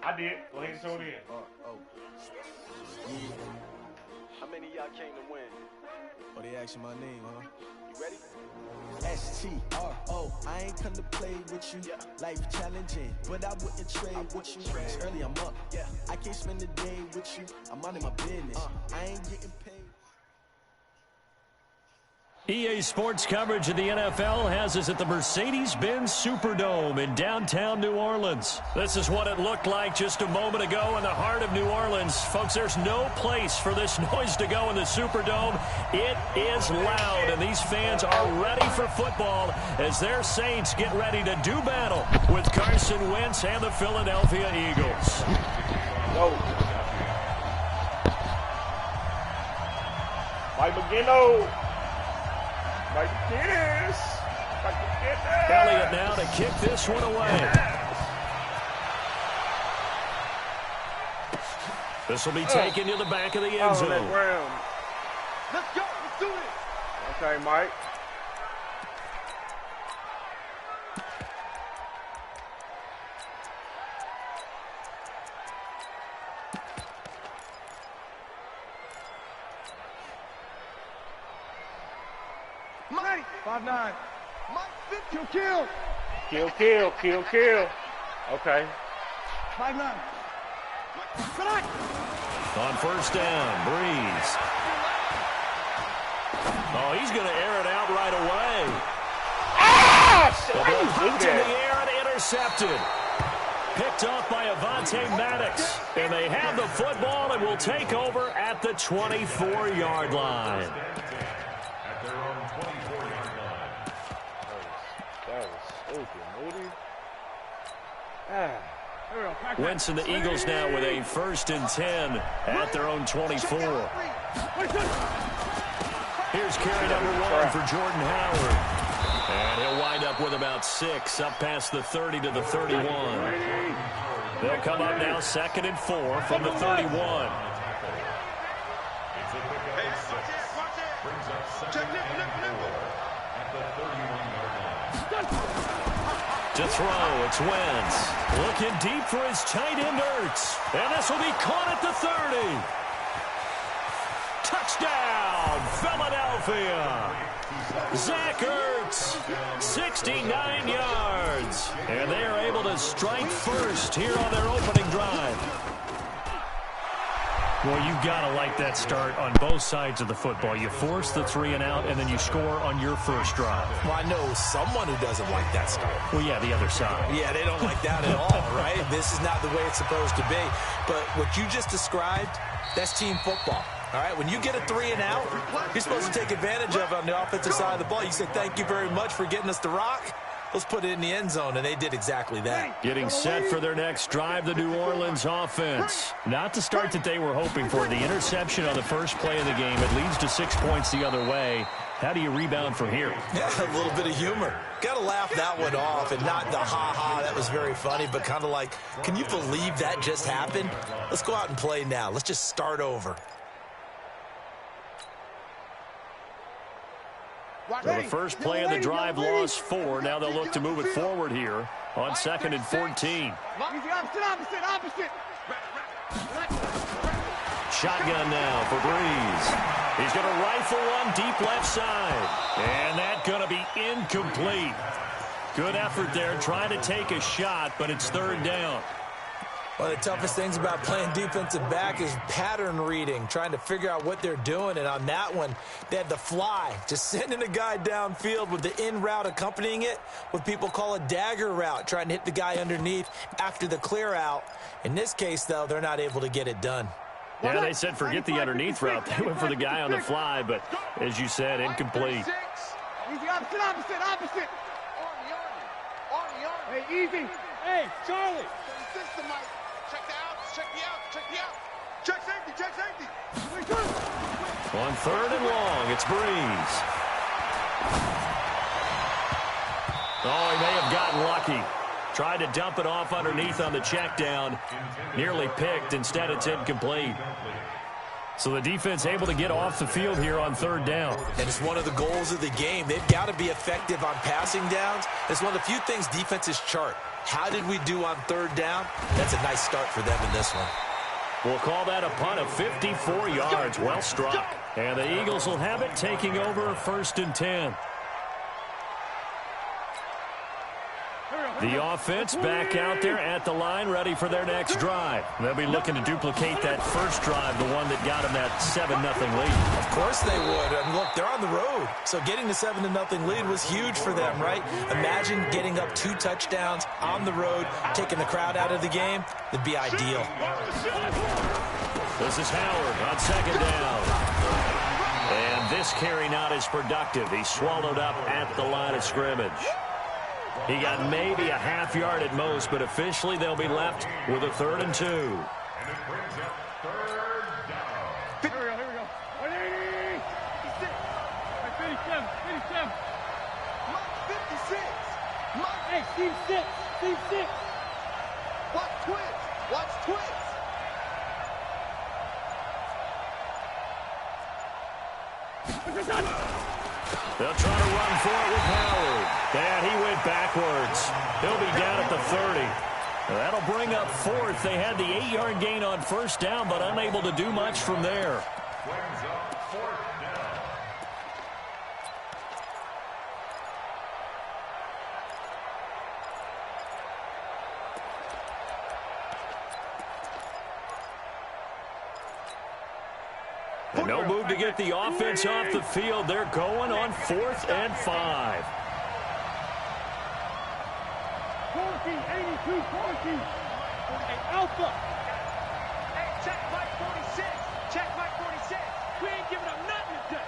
I did. Go ahead and tune in. How many of y'all came to win? Oh, they asking my name, huh? You ready? S-T-R-O, I ain't come to play with you. Life challenging, but I wouldn't trade with you. It's early, I'm up. I can't spend the day with you. I'm minding my business. I ain't getting paid. EA Sports coverage of the NFL has us at the Mercedes-Benz Superdome in downtown New Orleans. This is what it looked like just a moment ago in the heart of New Orleans. Folks, there's no place for this noise to go in the Superdome. It is loud, and these fans are ready for football as their Saints get ready to do battle with Carson Wentz and the Philadelphia Eagles. Mike McGinnis. Elliott now to kick this one away. This will be taken to the back of the end zone. Let's go. Let's do it. Okay, Mike. Mike. 5'9". Mike, kill. Kill. Okay. 5'9". On first down, Breeze. Oh, he's going to air it out right away. The ball popped in the air and intercepted. Picked off by Avonte Maddox. And they have the football and will take over at the 24-yard line. Wentz and the Eagles now with a 1st and 10 at their own 24. Here's carry number 1 for Jordan Howard. And he'll wind up with about 6 up past the 30 to the 31. They'll come up now 2nd and 4 from the 31. To throw, it's Wentz. Looking deep for his tight end, Ertz. And this will be caught at the 30. Touchdown, Philadelphia. Zach Ertz, 69 yards. And they are able to strike first here on their opening drive. Well, you've got to like that start on both sides of the football. You force the 3 and out, and then you score on your first drive. Well, I know someone who doesn't like that start. Well, yeah, the other side. Yeah, they don't like that at all, right? This is not the way it's supposed to be. But what you just described, that's team football. All right, when you get a 3 and out, you're supposed to take advantage of it on the offensive side of the ball. You say, thank you very much for getting us the rock. Let's put it in the end zone, and they did exactly that. Getting set for their next drive, the New Orleans offense. Not the start that they were hoping for. The interception on the first play of the game. It leads to 6 points the other way. How do you rebound from here? Yeah, a little bit of humor. Got to laugh that one off, and not the ha-ha, that was very funny, but kind of like, can you believe that just happened? Let's go out and play now. Let's just start over. So the first play of the drive lost 4. Now they'll look to move it forward here on 2nd and 14. Opposite. Shotgun now for Breeze. He's going to rifle one deep left side. And that's going to be incomplete. Good effort there trying to take a shot, but it's 3rd down. One of the toughest things about playing defensive back is pattern reading, trying to figure out what they're doing. And on that one, they had the fly, just sending a guy downfield with the in route accompanying it, what people call a dagger route, trying to hit the guy underneath after the clear out. In this case, though, they're not able to get it done. Yeah, they said forget the underneath route. They went for the guy on the fly, but as you said, incomplete. Easy, opposite. Hey, easy. Hey, Charlie. Check safety. On 3rd and long, it's Breeze. Oh, he may have gotten lucky. Tried to dump it off underneath on the check down. Nearly picked. Instead, it's incomplete. So the defense able to get off the field here on third down. And it's one of the goals of the game. They've got to be effective on passing downs. It's one of the few things defenses chart. How did we do on third down? That's a nice start for them in this one. We'll call that a punt of 54 yards. Well struck. And the Eagles will have it, taking over 1st and 10. The offense back out there at the line, ready for their next drive. They'll be looking to duplicate that first drive, the one that got them that 7-0 lead. Of course they would. I mean, look, they're on the road. So getting the 7-0 lead was huge for them, right? Imagine getting up 2 touchdowns on the road, taking the crowd out of the game. It'd be ideal. This is Howard on 2nd down. And this carry not as productive. He's swallowed up at the line of scrimmage. He got maybe a half yard at most, but officially they'll be left with a 3rd and 2. And it brings up 3rd down. Here we go. 180. 57. 57. Mike 56. Mike. Hey, Steve 6. Steve 6. Watch twins. Watch twins. They'll try to run for it with Howard. And he went backwards. He'll be down at the 30. That'll bring up 4th. They had the 8-yard gain on 1st down, but unable to do much from there. Brings up 4th down. And no move to get the offense off the field. They're going on 4th and 5. 82, 40. Alpha. Hey, check Mike 46. Check Mike 46. We ain't giving up nothing today.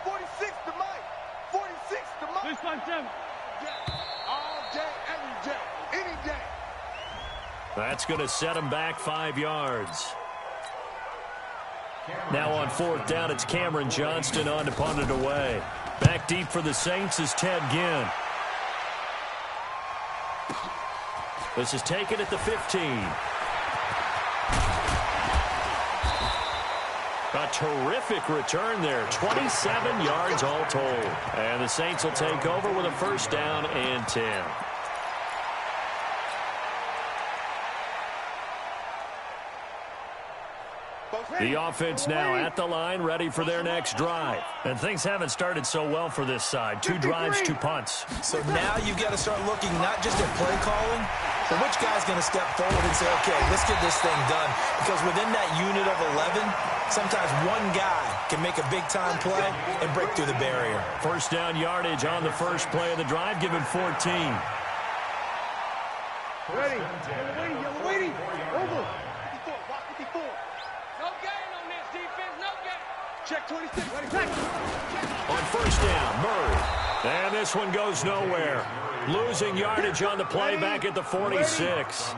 46 to Mike. 46 to Mike. This time, Jim. All day, every day, any day. That's going to set him back 5 yards. Now on 4th down, it's Cameron Johnston on to punt it away. Back deep for the Saints is Ted Ginn. This is taken at the 15. A terrific return there. 27 yards all told. And the Saints will take over with a 1st down and 10. The offense now at the line, ready for their next drive. And things haven't started so well for this side. 2 drives, 2 punts. So now you've got to start looking not just at play calling, but which guy's going to step forward and say, okay, let's get this thing done. Because within that unit of 11, sometimes one guy can make a big-time play and break through the barrier. 1st down yardage on the first play of the drive, given 14. Ready. Yellow waiting. Over. 54. Block 54. No gain on this defense. No gain. Check 26. Ready. Check. On 1st down, Murray. And this one goes nowhere. Losing yardage on the play back at the 46.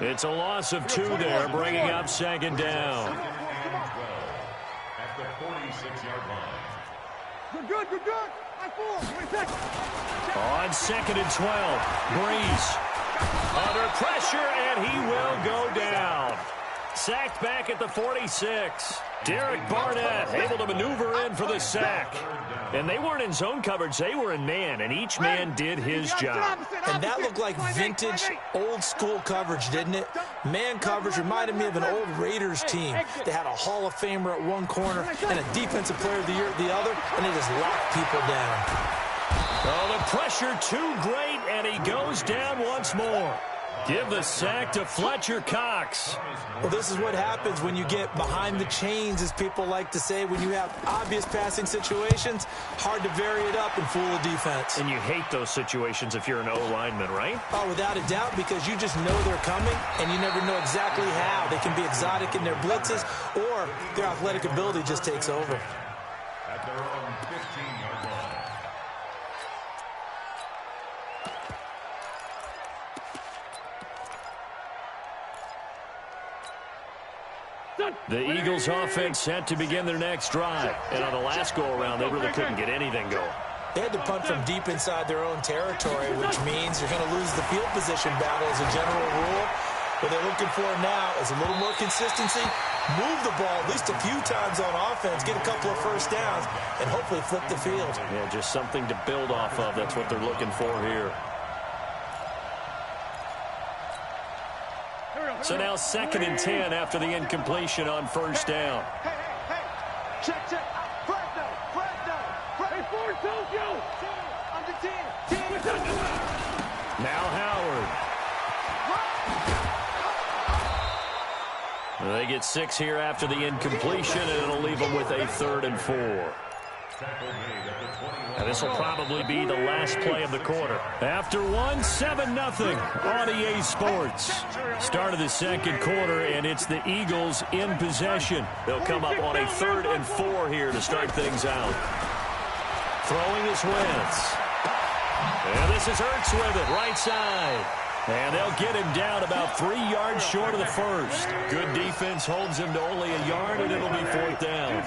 It's a loss of 2 there, bringing up 2nd down. At the 46-yard line. Good. I 4. On 2nd and 12, Breeze. Under pressure, and he will go down. Sacked back at the 46. Derek Barnett able to maneuver in for the sack. And they weren't in zone coverage. They were in man, and each man did his job. And that looked like vintage, old-school coverage, didn't it? Man coverage reminded me of an old Raiders team. They had a Hall of Famer at one corner and a Defensive Player of the Year at the other, and they just locked people down. Oh, the pressure too great, and he goes down once more. Give the sack to Fletcher Cox. Well, this is what happens when you get behind the chains, as people like to say. When you have obvious passing situations, hard to vary it up and fool a defense. And you hate those situations if you're an O-lineman, right? Oh, without a doubt, because you just know they're coming, and you never know exactly how. They can be exotic in their blitzes, or their athletic ability just takes over. At their own 15-yard line. The Eagles offense set to begin their next drive. And on the last go-around, they really couldn't get anything going. They had to punt from deep inside their own territory, which means you're going to lose the field position battle as a general rule. What they're looking for now is a little more consistency, move the ball at least a few times on offense, get a couple of first downs, and hopefully flip the field. Yeah, just something to build off of. That's what they're looking for here. So now 2nd and 10 after the incompletion on first down. Hey. Check. Fresno. Hey, Ford, told you. I'm the 10. Now Howard. They get 6 here after the incompletion, and it'll leave them with a 3rd and 4. And this will probably be the last play of the quarter. After 1, 7-0 on EA Sports. Start of the second quarter, and it's the Eagles in possession. They'll come up on a 3rd and 4 here to start things out. Throwing is Wentz. And this is Ertz with it, right side. And they'll get him down about 3 yards short of the first. Good defense holds him to only a yard, and it'll be 4th down.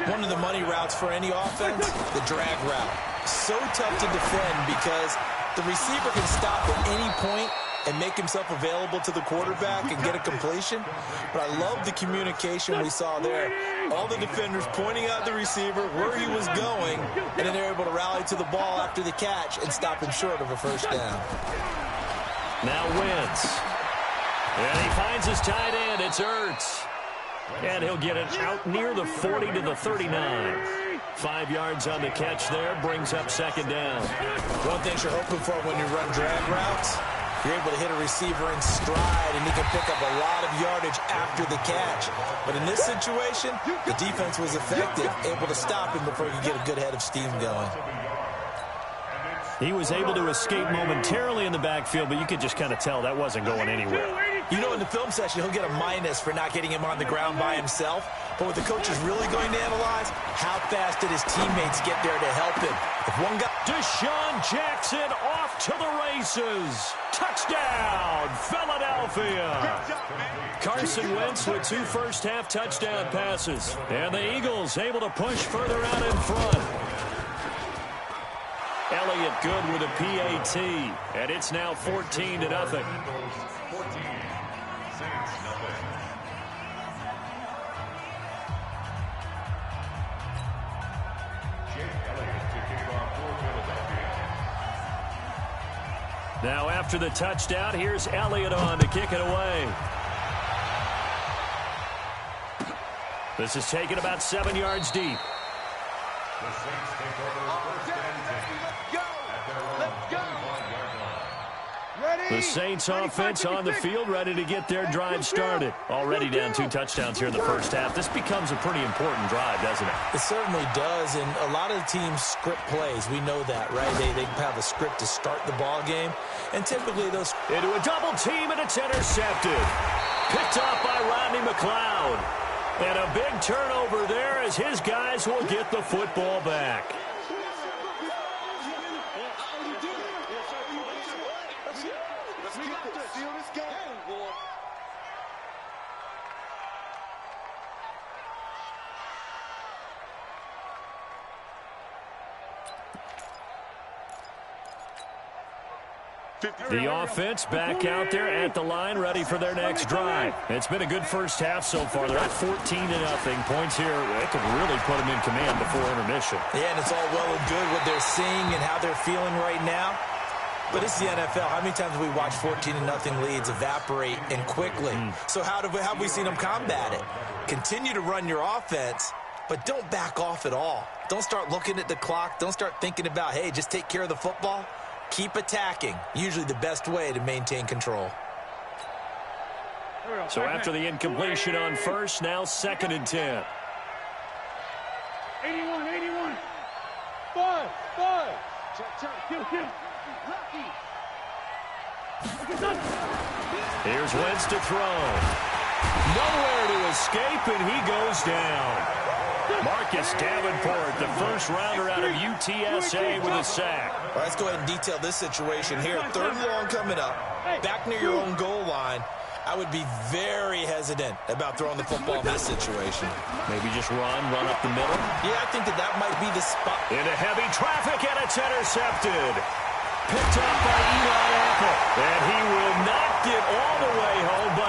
One of the money routes for any offense, the drag route. So tough to defend because the receiver can stop at any point and make himself available to the quarterback and get a completion. But I love the communication we saw there. All the defenders pointing out the receiver, where he was going, and then they're able to rally to the ball after the catch and stop him short of a first down. Now Wentz. And he finds his tight end. It's Ertz. And he'll get it out near the 40 to the 39. 5 yards on the catch there. Brings up 2nd down. One thing you're hoping for when you run drag routes, you're able to hit a receiver in stride, and he can pick up a lot of yardage after the catch. But in this situation, the defense was effective, able to stop him before he could get a good head of steam going. He was able to escape momentarily in the backfield, but you could just kind of tell that wasn't going anywhere. You know, in the film session, he'll get a minus for not getting him on the ground by himself. But what the coach is really going to analyze, how fast did his teammates get there to help him? If one guy... Deshaun Jackson off to the races. Touchdown, Philadelphia. Carson Wentz with 2 first-half touchdown passes. And the Eagles able to push further out in front. Elliott good with a PAT, and it's now 14-0. Now after the touchdown, here's Elliott on to kick it away. This is taken about 7 yards deep. The Saints take over first and 10. Let's go. The Saints offense on the field, ready to get their drive started. Already down 2 touchdowns here in the first half. This becomes a pretty important drive, doesn't it? It certainly does, and a lot of the teams script plays. We know that, right? They have a script to start the ball game, and typically those... Into a double team, and it's intercepted. Picked off by Rodney McLeod. And a big turnover there as his guys will get the football back. The offense back out there at the line, ready for their next drive. It's been a good first half so far. They're at 14-0. Points here, it could really put them in command before intermission. Yeah, and it's all well and good what they're seeing and how they're feeling right now. But it's the NFL. How many times have we watched 14-0 leads evaporate and quickly? So how have we seen them combat it? Continue to run your offense, but don't back off at all. Don't start looking at the clock. Don't start thinking about, hey, just take care of the football. Keep attacking. Usually the best way to maintain control. So after the incompletion on first, now 2nd and 10. 81. 5. Kill. Here's Wentz to throw. Nowhere to escape, and he goes down. Marcus Davenport, the first rounder out of UTSA with a sack. All right, let's go ahead and detail this situation here. 3rd and long coming up, back near your own goal line. I would be very hesitant about throwing the football in this situation. Maybe just run up the middle. Yeah, I think that might be the spot. Into heavy traffic, and it's intercepted. Picked up by Eli Apple. And he will not get all the way home, but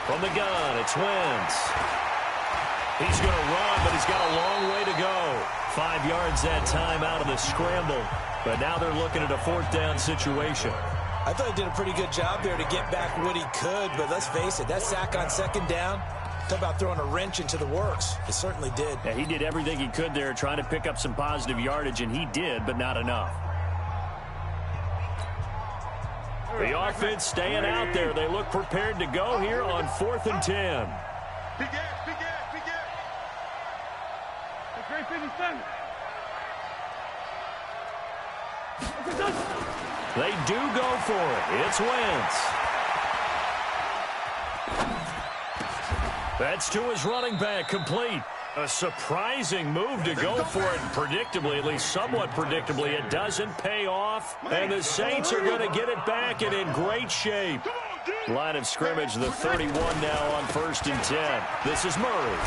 From the gun, it's Wentz. He's going to run, but he's got a long way to go. 5 yards that time out of the scramble. But now they're looking at a 4th down situation. I thought he did a pretty good job there to get back what he could, but let's face it, that sack on 2nd down, talk about throwing a wrench into the works. It certainly did. Yeah, he did everything he could there trying to pick up some positive yardage, and he did, but not enough. The offense staying out there. They look prepared to go here on 4th and 10. Big ass, big ass, big ass. That's great 57. They do go for it. It's Wentz. That's to his running back, complete. A surprising move to go for it. Predictably, at least somewhat predictably, it doesn't pay off. And the Saints are going to get it back and in great shape. Line of scrimmage, the 31 now on 1st and 10. This is Murray.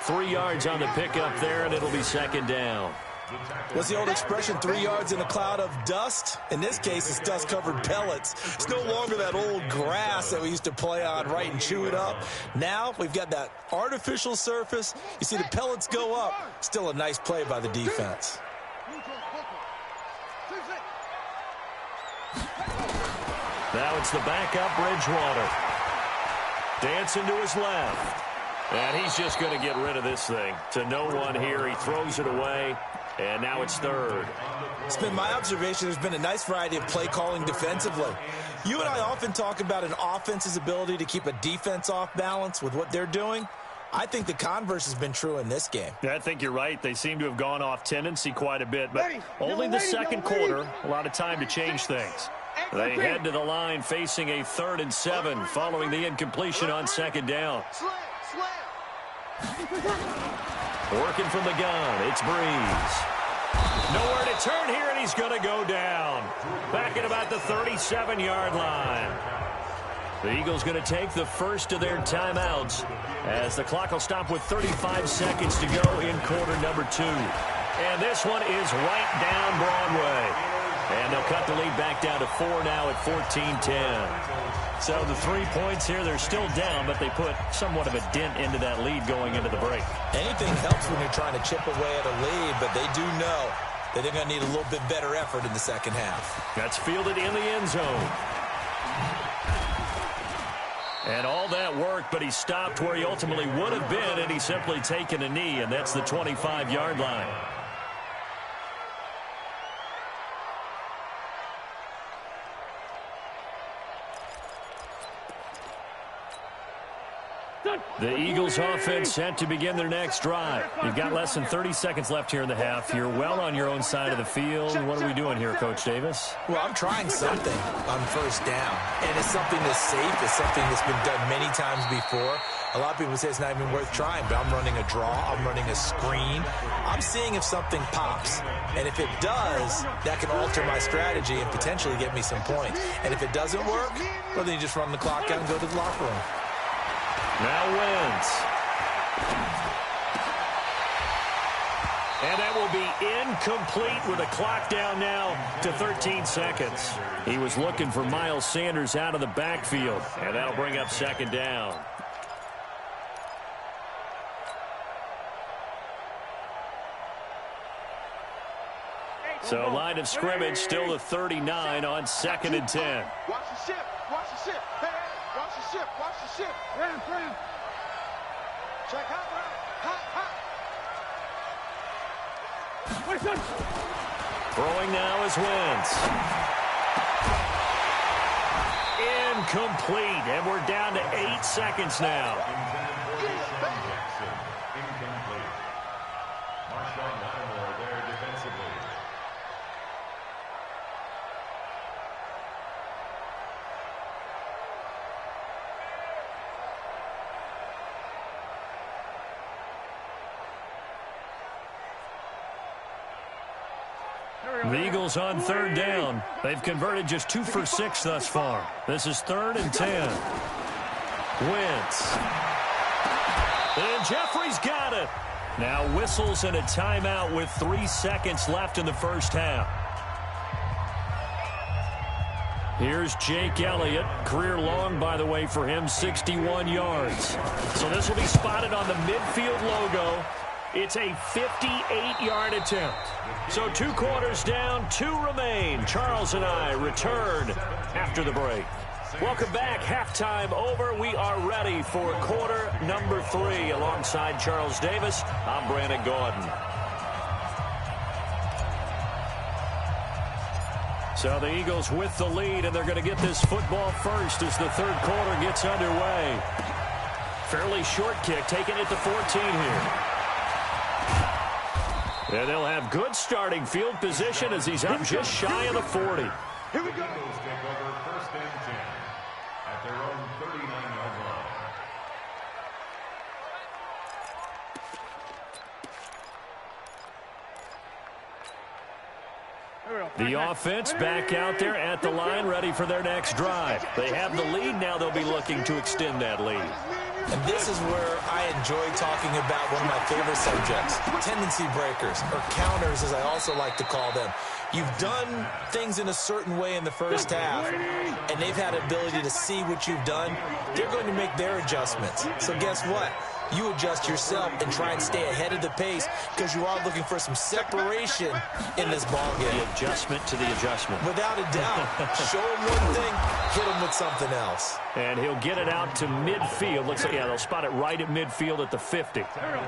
3 yards on the pickup there, and it'll be 2nd down. What's the old expression, 3 yards in a cloud of dust? In this case, it's dust-covered pellets. It's no longer that old grass that we used to play on, right, and chew it up. Now we've got that artificial surface. You see the pellets go up. Still a nice play by the defense. Now it's the backup, Bridgewater. Dancing to his left. And he's just going to get rid of this thing. To no one here. He throws it away. And now it's 3rd. It's been my observation there's been a nice variety of play calling defensively. You and I often talk about an offense's ability to keep a defense off balance with what they're doing. I think the converse has been true in this game. Yeah, I think you're right. They seem to have gone off tendency quite a bit, but only the 2nd quarter, a lot of time to change things. They head to the line facing a 3rd and 7 following the incompletion on 2nd down. Working from the gun, it's Breeze. Nowhere to turn here, and he's going to go down. Back at about the 37-yard line. The Eagles going to take the first of their timeouts as the clock will stop with 35 seconds to go in quarter number 2. And this one is right down Broadway. And they'll cut the lead back down to 4 now at 14-10. So the 3 points here, they're still down, but they put somewhat of a dent into that lead going into the break. Anything helps when you're trying to chip away at a lead, but they do know that they're going to need a little bit better effort in the 2nd half. That's fielded in the end zone. And all that worked, but he stopped where he ultimately would have been, and he's simply taken a knee, and that's the 25-yard line. The Eagles offense set to begin their next drive. You've got less than 30 seconds left here in the half. You're well on your own side of the field. What are we doing here, Coach Davis? Well, I'm trying something on 1st down, and it's something that's safe. It's something that's been done many times before. A lot of people say it's not even worth trying, but I'm running a draw. I'm running a screen. I'm seeing if something pops, and if it does, that can alter my strategy and potentially get me some points. And if it doesn't work, well, then you just run the clock out and go to the locker room. Now Wentz. And that will be incomplete with a clock down now to 13 seconds. He was looking for Miles Sanders out of the backfield, and that'll bring up 2nd down. So line of scrimmage still the 39 on 2nd and 10. Watch the ship. Watch the ship. Hey, hey, watch the ship. Watch the ship. Ram. Check hot, hot. Throwing now is Wentz. Incomplete, and we're down to 8 seconds now. Incomplete. Marshawn Lattimore there defensively. The Eagles on 3rd down. They've converted just 2 for 6 thus far. This is 3rd and 10. Wentz. And Jeffrey's got it. Now whistles and a timeout with 3 seconds left in the 1st half. Here's Jake Elliott. Career long, by the way, for him, 61 yards. So this will be spotted on the midfield logo. It's a 58-yard attempt. So 2 quarters down, 2 remain. Charles and I return after the break. Welcome back. Halftime over. We are ready for quarter number 3. Alongside Charles Davis, I'm Brandon Gordon. So the Eagles with the lead, and they're going to get this football first as the third quarter gets underway. Fairly short kick, taking it to 14 here. And they'll have good starting field position as he's up just shy of the 40. Here we go. Eagles take over first and 10 at their own 39-yard line. The offense back out there at the line, ready for their next drive. They have the lead. Now they'll be looking to extend that lead. And this is where I enjoy talking about one of my favorite subjects, tendency breakers, or counters as I also like to call them. You've done things in a certain way in the first half, and they've had the ability to see what you've done. They're going to make their adjustments. So guess what? You adjust yourself and try and stay ahead of the pace because you are looking for some separation in this ball game. The adjustment to the adjustment. Without a doubt. Show him one thing, hit him with something else. And he'll get it out to midfield. Looks like, yeah, they'll spot it right at midfield at the 50.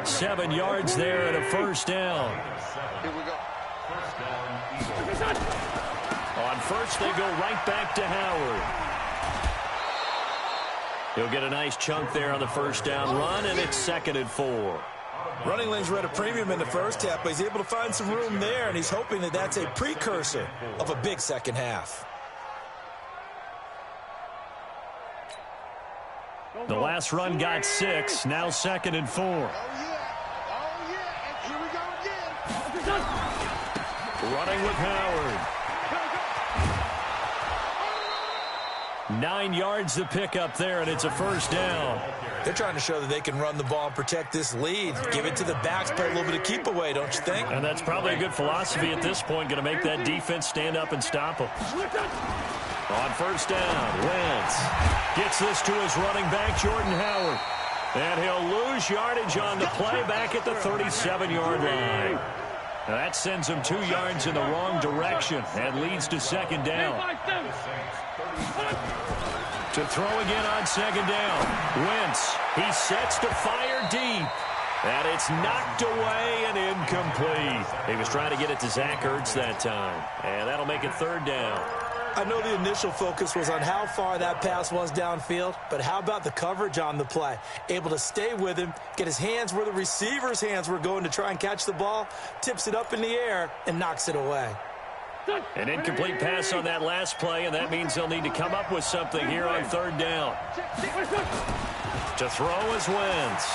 7 yards there and a first down. Here we go. First down, Eagles. On first, they go right back to Howard. He'll get a nice chunk there on the first down run, and it's 2nd and 4. Running lanes were at a premium in the first half, but he's able to find some room there, and he's hoping that that's a precursor of a big second half. The last run got 6, now 2nd and 4. Oh, yeah. And here we go again. Running with Howard. 9 yards to pick up there, and it's a first down. They're trying to show that they can run the ball and protect this lead. Give it to the backs, play a little bit of keep away, don't you think? And that's probably a good philosophy at this point, going to make that defense stand up and stop them. On first down, Wentz gets this to his running back, Jordan Howard. And he'll lose yardage on the play back at the 37-yard line. Now that sends him 2 yards in the wrong direction and leads to second down. To throw again on second down. Wentz, he sets to fire deep. And it's knocked away and incomplete. He was trying to get it to Zach Ertz that time. And that'll make it third down. I know the initial focus was on how far that pass was downfield, but how about the coverage on the play? Able to stay with him, get his hands where the receiver's hands were going to try and catch the ball, tips it up in the air, and knocks it away. An incomplete pass on that last play, and that means they'll need to come up with something here on third down. To throw is Wentz.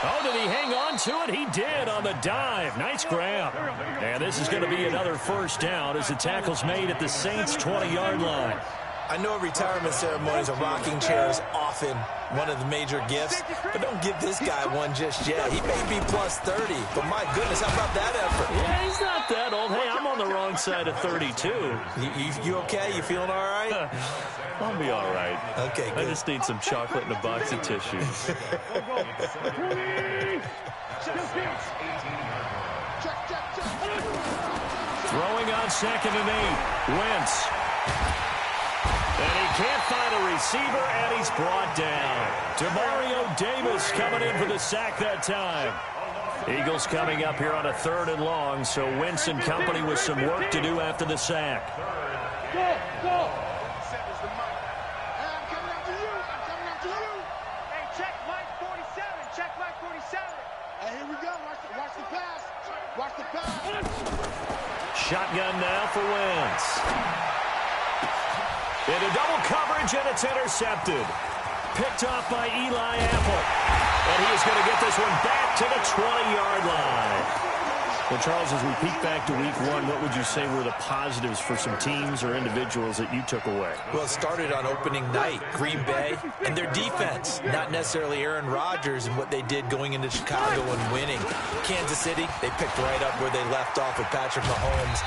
Oh, did he hang on to it? He did on the dive. Nice grab. And this is going to be another first down as the tackle's made at the Saints' 20-yard line. I know retirement ceremonies, a rocking chair is often one of the major gifts, but don't give this guy one just yet. He may be plus 30, but my goodness, how about that effort? Yeah, he's not that old. Hey, I'm on the wrong side of 32. You okay? You feeling all right? I'll be all right. Okay, good. I just need some chocolate and a box of tissues. Throwing on 2nd and 8. Wentz. And he can't find a receiver, and he's brought down. Demario Davis coming in for the sack that time. Eagles coming up here on a 3rd and long, so Wentz and company with some work to do after the sack. Go, go. I'm coming after you. I'm coming after you. Hey, check Mike 47. Check Mike 47. Hey, here we go. Watch the pass. Watch the pass. Shotgun now for Wentz. Into double coverage, and it's intercepted. Picked off by Eli Apple. And he is going to get this one back to the 20-yard line. Well, Charles, as we peek back to week 1, what would you say were the positives for some teams or individuals that you took away? Well, it started on opening night, Green Bay, and their defense. Not necessarily Aaron Rodgers and what they did going into Chicago and winning. Kansas City, they picked right up where they left off with Patrick Mahomes.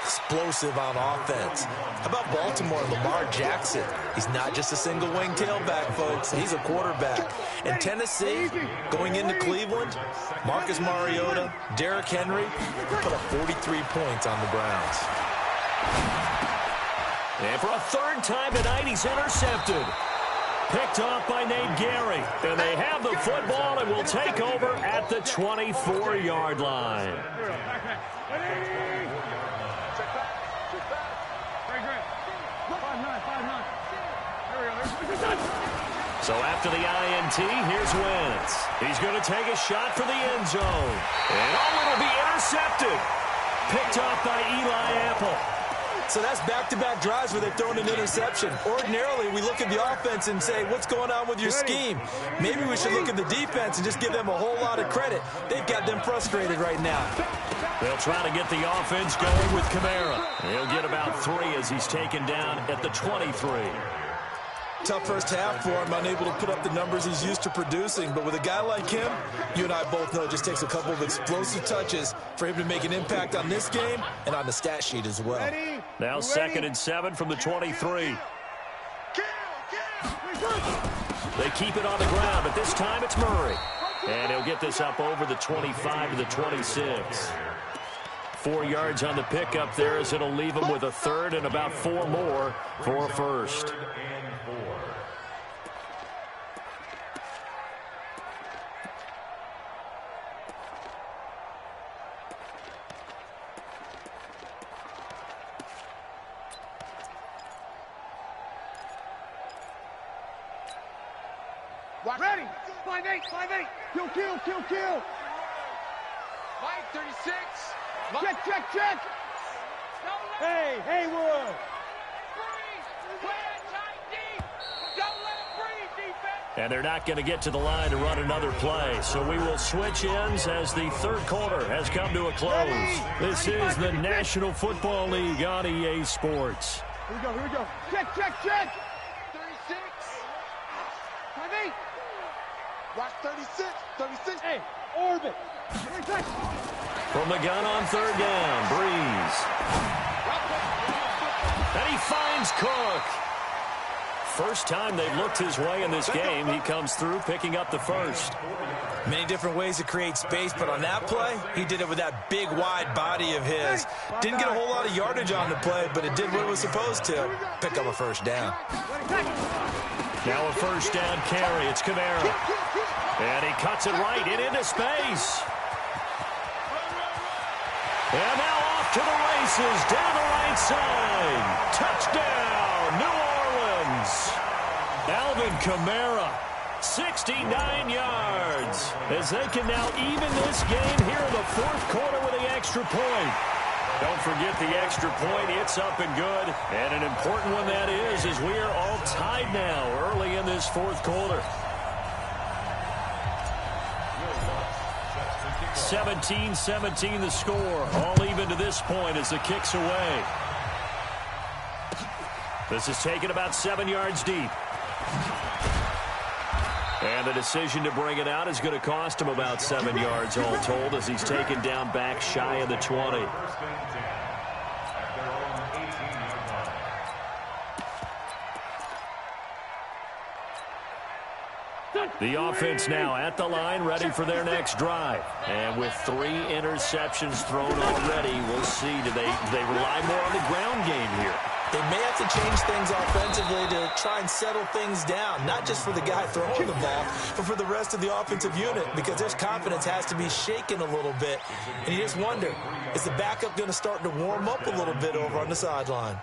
explosive on offense. How about Baltimore and Lamar Jackson? He's not just a single-wing tailback, folks. He's a quarterback. And Tennessee, going into Cleveland, Marcus Mariota, Derrick Henry put up 43 points on the Browns. And for a third time tonight, he's intercepted. Picked off by Nate Gary. And they have the football and will take over at the 24-yard line. So after the INT, here's Wentz. He's going to take a shot for the end zone. And it'll be intercepted. Picked off by Eli Apple. So that's back-to-back drives where they're throwing an interception. Ordinarily, we look at the offense and say, what's going on with your scheme? Maybe we should look at the defense and just give them a whole lot of credit. They've got them frustrated right now. They'll try to get the offense going with Kamara. He'll get about 3 as he's taken down at the 23. Tough first half for him, unable to put up the numbers he's used to producing. But with a guy like him, you and I both know it just takes a couple of explosive touches for him to make an impact on this game and on the stat sheet as well. Now 2nd and 7 from the 23. They keep it on the ground, but this time it's Murray. And he'll get this up over the 25 to the 26. 4 yards on the pickup there as it'll leave him with a third and about 4 more for a first. Ready. 5-8, 5-8. Kill. Mike, 36. Check. Hey, Haywood. Don't let him breathe, defense. And they're not going to get to the line to run another play. So we will switch ends as the third quarter has come to a close. This is the National Football League on EA Sports. Here we go. Check. 36. 5-8. Watch 36. Hey, orbit. From the gun on third down, Breeze. And he finds Cook. First time they've looked his way in this game. He comes through picking up the first. Many different ways to create space, but on that play, he did it with that big, wide body of his. Didn't get a whole lot of yardage on the play, but it did what it was supposed to. Pick up a first down. Now a first down carry. It's Kamara. And he cuts it right into space. And now off to the races down the right side. Touchdown, New Orleans. Alvin Kamara, 69 yards. As they can now even this game here in the fourth quarter with the extra point. Don't forget the extra point. It's up and good. And an important one that is as we are all tied now early in this fourth quarter. 17-17 the score. All even to this point as the kick's away. This is taken about 7 yards deep. And the decision to bring it out is going to cost him about 7 yards all told as he's taken down back shy of the 20. The offense now at the line, ready for their next drive. And with 3 interceptions thrown already, we'll see. Do they rely more on the ground game here? They may have to change things offensively to try and settle things down, not just for the guy throwing the ball, but for the rest of the offensive unit, because their confidence has to be shaken a little bit. And you just wonder, is the backup going to start to warm up a little bit over on the sideline?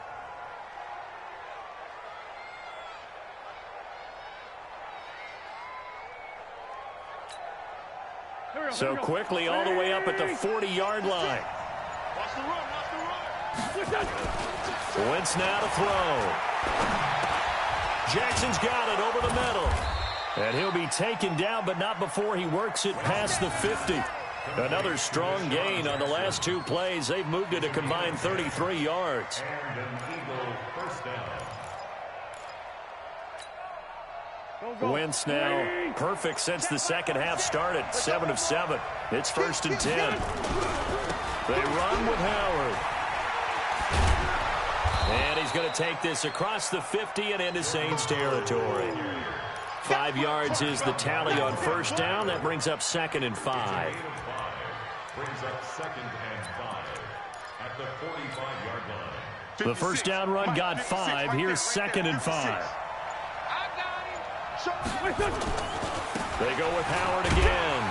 So quickly all the way up at the 40-yard line. Wentz now to throw. Jackson's got it over the middle. And he'll be taken down, but not before he works it past the 50. Another strong gain on the last 2 plays. They've moved it a combined 33 yards. Wentz now perfect since the second half started. 7 of 7. It's 1st and 10. They run with Howard. going to take this across the 50 and into Saints territory. 5 yards is the tally on first down. That brings up 2nd and 5. Brings up 2nd and 5 at the 45-yard line. The first down run got 5. Here's 2nd and 5. They go with Howard again.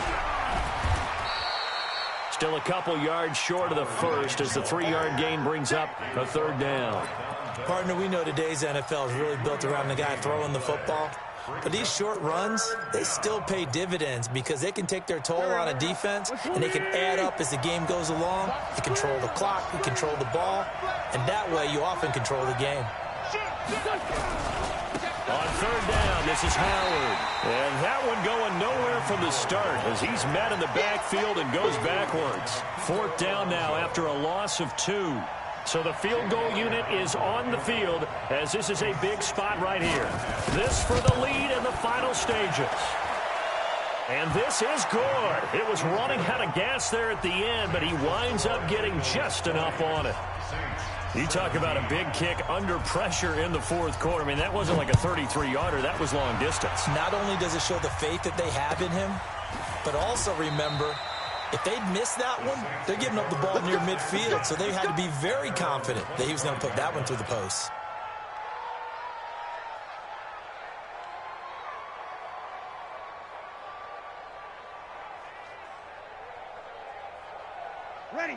Still a couple yards short of the first as the 3-yard gain brings up a 3rd down. Partner, we know today's NFL is really built around the guy throwing the football. But these short runs, they still pay dividends because they can take their toll on a defense and they can add up as the game goes along. You control the clock, you control the ball, and that way you often control the game. On 3rd down, this is Howard. And that one going nowhere from the start as he's met in the backfield and goes backwards. 4th down now after a loss of 2. So the field goal unit is on the field as this is a big spot right here. This for the lead in the final stages. And this is good. It was running out of gas there at the end, but he winds up getting just enough on it. You talk about a big kick under pressure in the 4th quarter. I mean, that wasn't like a 33-yarder. That was long distance. Not only does it show the faith that they have in him, but also remember, if they'd missed that one, they're giving up the ball near midfield, so they had to be very confident that he was going to put that one through the post.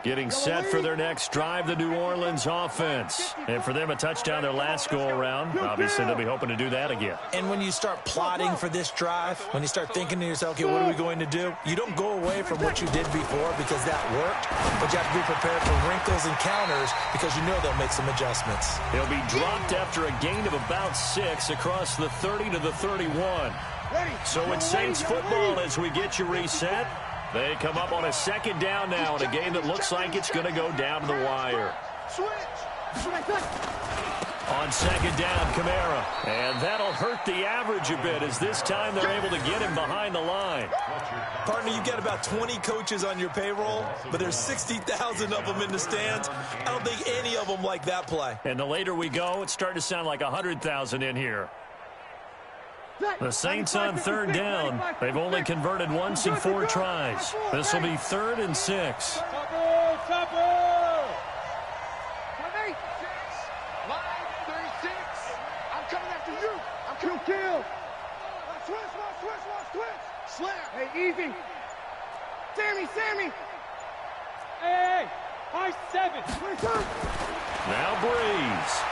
Getting set for their next drive, the New Orleans offense. And for them, a touchdown their last go-around. Obviously, they'll be hoping to do that again. And when you start plotting for this drive, when you start thinking to yourself, okay, what are we going to do? You don't go away from what you did before because that worked, but you have to be prepared for wrinkles and counters because you know they'll make some adjustments. He'll be dropped after a gain of about 6 across the 30 to the 31. So it's Saints football as we get you reset. They come up on a 2nd down now in a game that looks like it's going to go down to the wire. On 2nd down, Kamara. And that'll hurt the average a bit as this time they're able to get him behind the line. Partner, you've got about 20 coaches on your payroll, but there's 60,000 of them in the stands. I don't think any of them like that play. And the later we go, it's starting to sound like 100,000 in here. The Saints on 3rd down. They've only converted once in 4 tries. This will be 3rd and 6. Line 36. I'm coming after you. I'm coming. Kill. Switch. Slam. Hey, easy. Sammy. Hey. High 7. Now Breeze.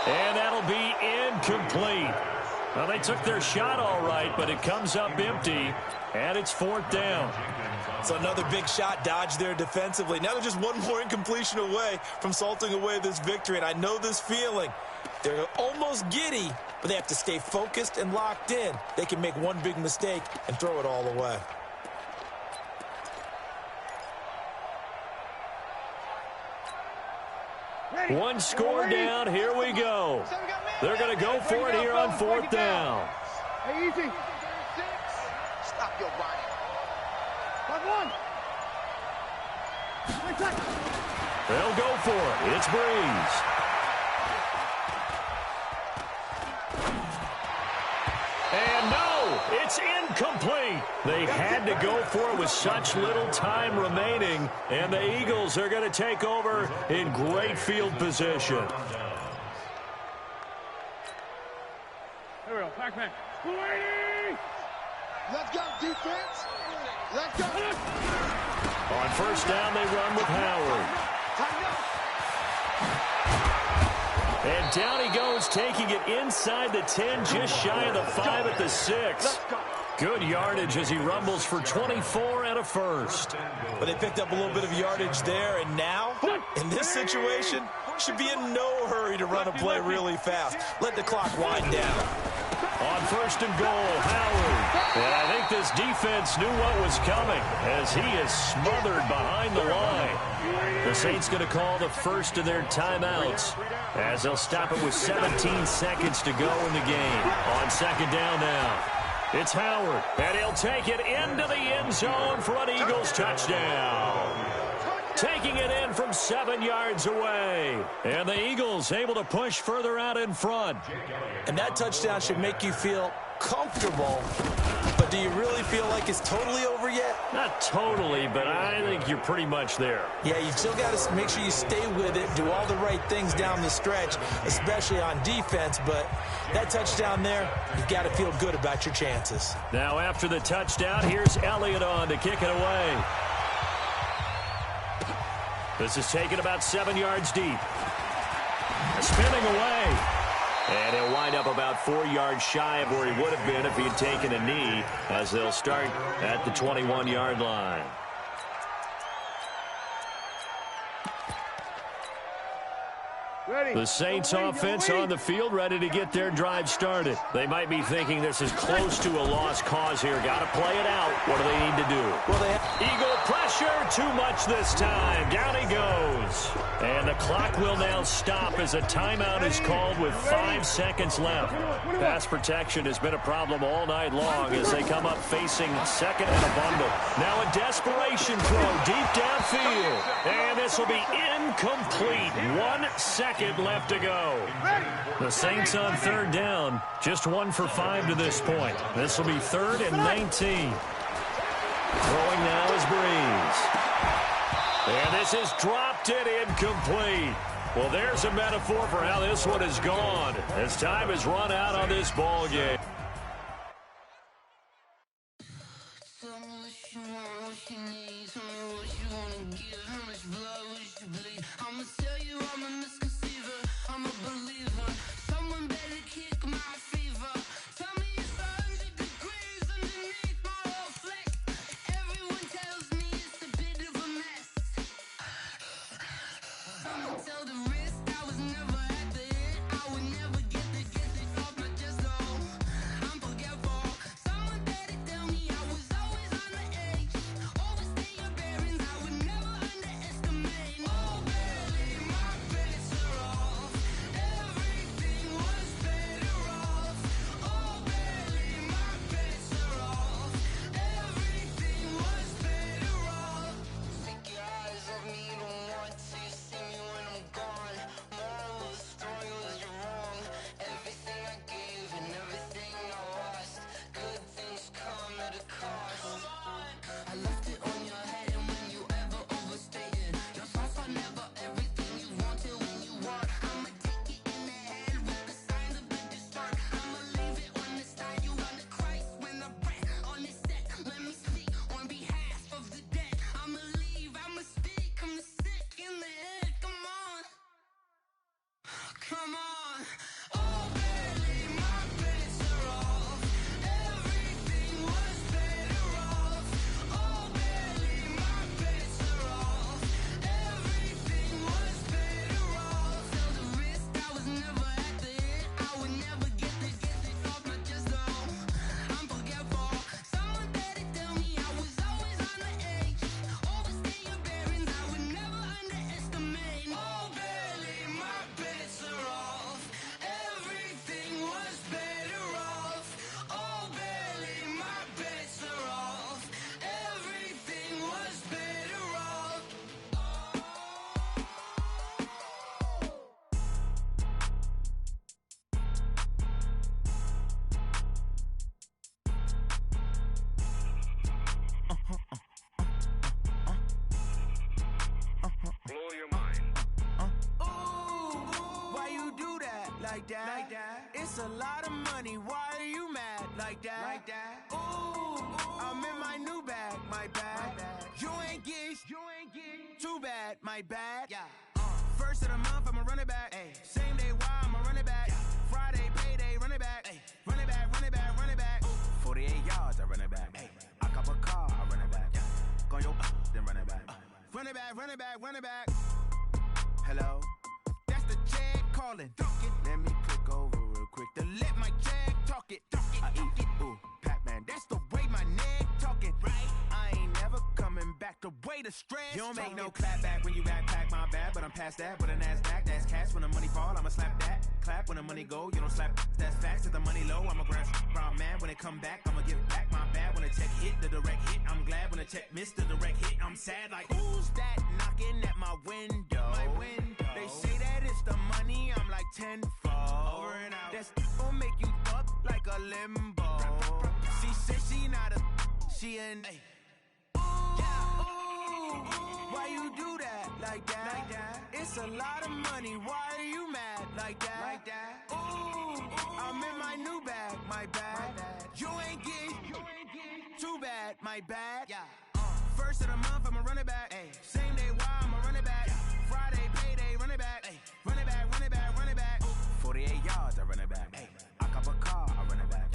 And that'll be incomplete. Well, they took their shot all right, but it comes up empty, and it's 4th down. So another big shot dodged there defensively. Now they're just one more incompletion away from salting away this victory, and I know this feeling. They're almost giddy, but they have to stay focused and locked in. They can make one big mistake and throw it all away. One score down. Here we go. They're going to go for it here on 4th down. Hey, easy. Stop your body. 5-1. They'll go for it. It's Breeze. And no, it's incomplete. They had to go for it with such little time remaining, and the Eagles are going to take over in great field position. Here we go, Pac-Man. Let's go, defense. Let's go. On 1st down, they run with Howard. And down he goes, taking it inside the 10, just shy of the 5 at the 6. Good yardage as he rumbles for 24 and a first. But they picked up a little bit of yardage there, and now, in this situation, should be in no hurry to run a play really fast. Let the clock wind down. On 1st and goal, Howard. And I think this defense knew what was coming as he is smothered behind the line. The Saints going to call the first of their timeouts as they'll stop it with 17 seconds to go in the game. On 2nd down now, it's Howard, and he'll take it into the end zone for an Eagles touchdown. taking it in from 7 yards away. And the Eagles able to push further out in front. And that touchdown should make you feel comfortable. But do you really feel like it's totally over yet? Not totally, but I think you're pretty much there. Yeah, you still got to make sure you stay with it, do all the right things down the stretch, especially on defense. But that touchdown there, you've got to feel good about your chances. Now after the touchdown, here's Elliott on to kick it away. This is taken about 7 yards deep. Spinning away. And he'll wind up about 4 yards shy of where he would have been if he had taken a knee, as they'll start at the 21-yard line. The Saints offense on the field, ready to get their drive started. They might be thinking this is close to a lost cause here. Got to play it out. What do they need to do? Eagle pressure, too much this time. Down he goes. And the clock will now stop as a timeout is called with 5 seconds left. Pass protection has been a problem all night long as they come up facing second and a bundle. Now a desperation throw deep downfield. And this will be incomplete. 1 second left to go. The Saints on third down. Just 1 for 5 to this point. This will be 3rd and 19. Throwing now is Breeze. And this is dropped and incomplete. Well, there's a metaphor for how this one has gone as time has run out on this ball game. Like that. It's a lot of money. Why are you mad? Like that. Ooh, I'm in my new bag. My bad. You ain't getting too bad. My bad. Yeah. First of the month, I'ma run it back. Ay. Same day, why I'ma run it back. Yeah. Friday, payday, run it back. Ay. Run it back, run it back, run it back. 48 yards, I run it back. Ay. I cop a car, I run it back. Yeah. Go your then run it back. Run it back, run it back, run it back. Hello? That's the check calling. Let me click over real quick to let my check talk it. I eat it, ooh, Pac-Man. That's the way my neck talking. Right? I ain't never coming back. The way the stress. You don't make no clap back when you backpack, my bad. But I'm past that. With a NASDAQ, that's cash. When the money fall, I'ma slap that. Clap when the money go. You don't slap. That's facts. If the money low, I'ma grab brown man. When it come back, I'ma give back my bad. When the check hit, the direct hit. I'm glad when the check missed the direct hit. I'm sad like, who's that knocking? looking at my window. They say that it's the money, I'm like tenfold. Over and out. That's gon' make you up like a limbo. She said she not a, she an. Why you do that like that? It's a lot of money. Why are you mad like that? Ooh, I'm in my new bag, my bad. You ain't getting too bad, my bad. Yeah. First of the month, I'ma run it back. Ay. Same day, why I'ma run it back. Friday, payday, run it back. Ay. Run it back, run it back, run it back. 48 yards, I run it back. Ay. I cop a car, I run it back.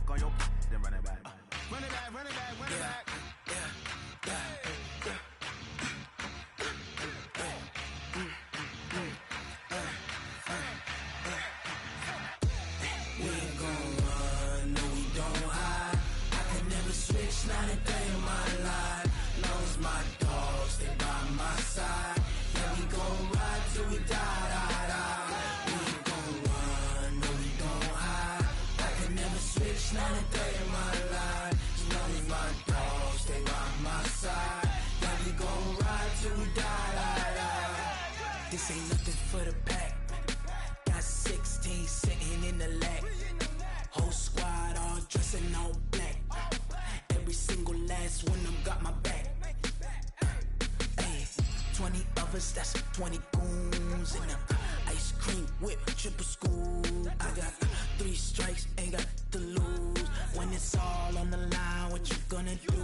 Go your then run it back. Run it back, run it back, run it back. Switch, not a day in my life. Long as my dogs, they by my side. Yeah, we gon' ride till we die. We ain't gon' run, no, we gon' hide. I can never switch, not a day in my life. As long as my dogs, they by my side. Yeah, we gon' ride till we die. This ain't nothing for the pack. Got 16 sitting in the lag. Whole squad all dressing all black. Every single last one of them got my back. Ay, 20 of us, that's 20 goons in them. Ice cream whip, triple school. I got 3 strikes, ain't got to lose. When it's all on the line, what you gonna do?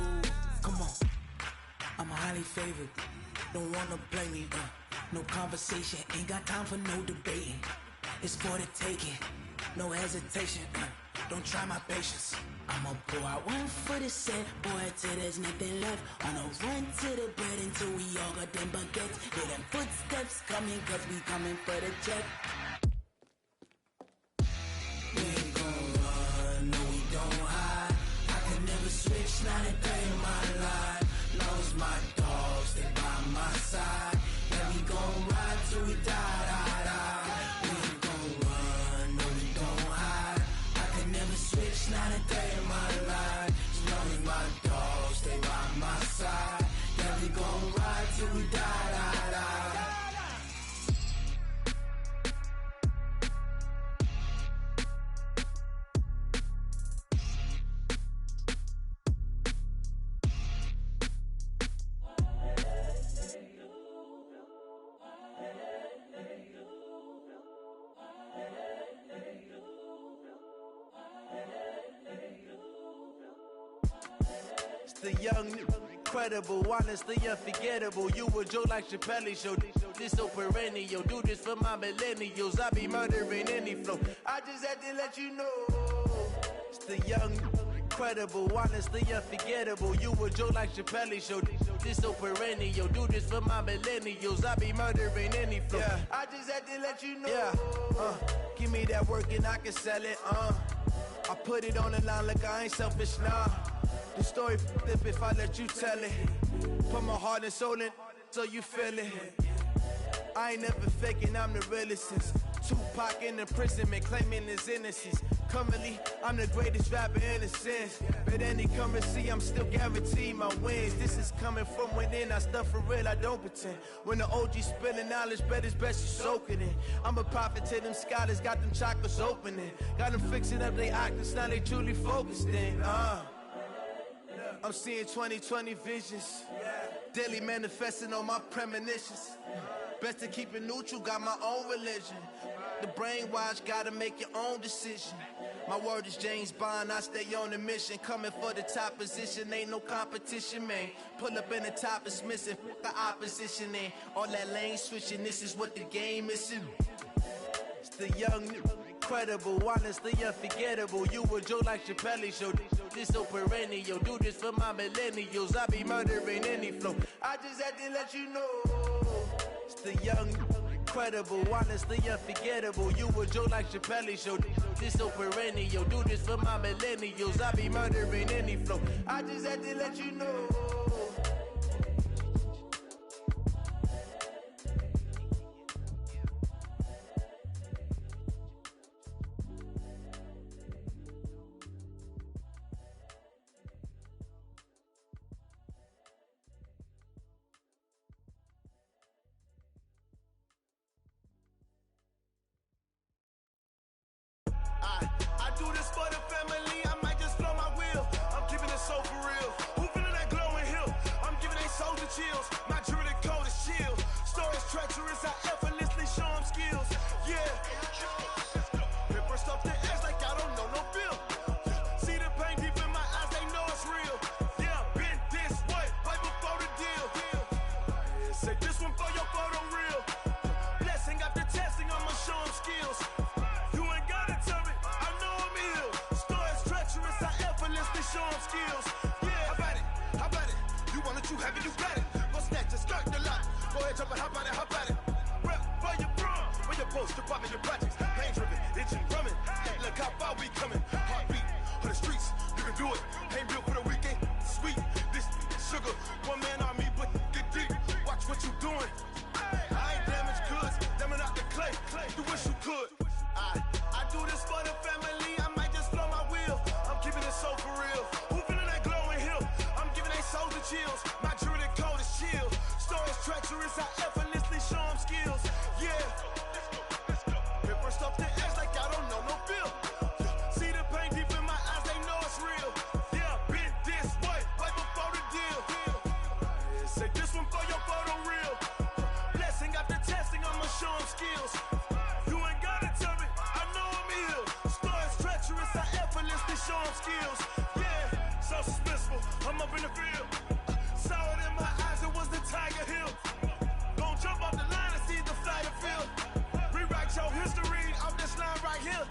Come on, I'm highly favored. Don't wanna play me, no conversation, ain't got time for no debating. It's for the taking, no hesitation. Don't try my patience. I'ma pour out one for the set, boy, till there's nothing left. On a run to the bread until we all got them baguettes. Hear them footsteps coming, cause we coming for the check. We ain't gon' run, no, we don't hide. I can never switch, not a day in my life. Long as my dogs, they by my side. Yeah, we gon' ride till we die. We ain't gon' run, no, we don't hide. I can never switch, not a day in my life. As long as my dogs, they by my side. Yeah, we gon' ride till we die. The young, incredible, honestly unforgettable. You a joke like Chappelle Show. This so perennial. Do this for my millennials. I be murdering any flow. I just had to let you know. It's the young, incredible, honestly unforgettable. You a joke like Chappelle Show. This so perennial. Do this for my millennials. I be murdering any flow. Yeah. I just had to let you know. Yeah. Give me that work and I can sell it. I put it on the line like I ain't selfish, nah. The story flip if I let you tell it. Put my heart and soul in so you feel it. I ain't never faking, I'm the realest since Tupac in imprisonment, claiming his innocence. Currently, I'm the greatest rapper in a sense. But any currency, I'm still guaranteed my wins. This is coming from within, I stuff for real, I don't pretend. When the OG spilling knowledge, bet it's best you soak it in. I'm a prophet to them scholars, got them chakras opening. Got them fixing up their octaves, now they truly focused in. I'm seeing 2020 visions. Daily manifesting on my premonitions. Best to keep it neutral, got my own religion. The brainwash, gotta make your own decision. My word is James Bond, I stay on a mission. Coming for the top position, ain't no competition, man. Pull up in the top, it's missing, the opposition in. All that lane switching, this is what the game is. It's the young, incredible, honestly unforgettable. You a joke like Chappelle Show. This so perennial. Do this for my millennials. I be murdering any flow. I just had to let you know. It's the young, incredible, honestly unforgettable. You a joke like Chappelle Show. This so perennial. Do this for my millennials. I be murdering any flow. I just had to let you know. be coming. Heartbeat of the streets, you can do it. Ain't built for the weekend. Sweet, this sugar, one man army, but get deep. Watch what you doing. I ain't damaged goods, them out the clay. You wish you could. I do this for the family. I might just blow my wheel. I'm keeping it so for real. Who feeling that glowing hill? I'm giving they souls the chills. My jewelry code is chill. Stories treacherous, I effortlessly show them skills. Yeah. Hit first off the edge like I don't know no feel. See the pain deep in my eyes, they know it's real. Yeah, been this way, right before the deal. Say this one for your photo real. Blessing after testing, I'ma show them skills. You ain't gotta tell me, I know I'm ill. Stories treacherous, I effortlessly show them skills. Yeah, so suspenseful, I'm up in the field. Saw it in my eyes, it was the Tiger Hill. Gon' jump off the line and see the flight of field. Rewrite your history off this line right here.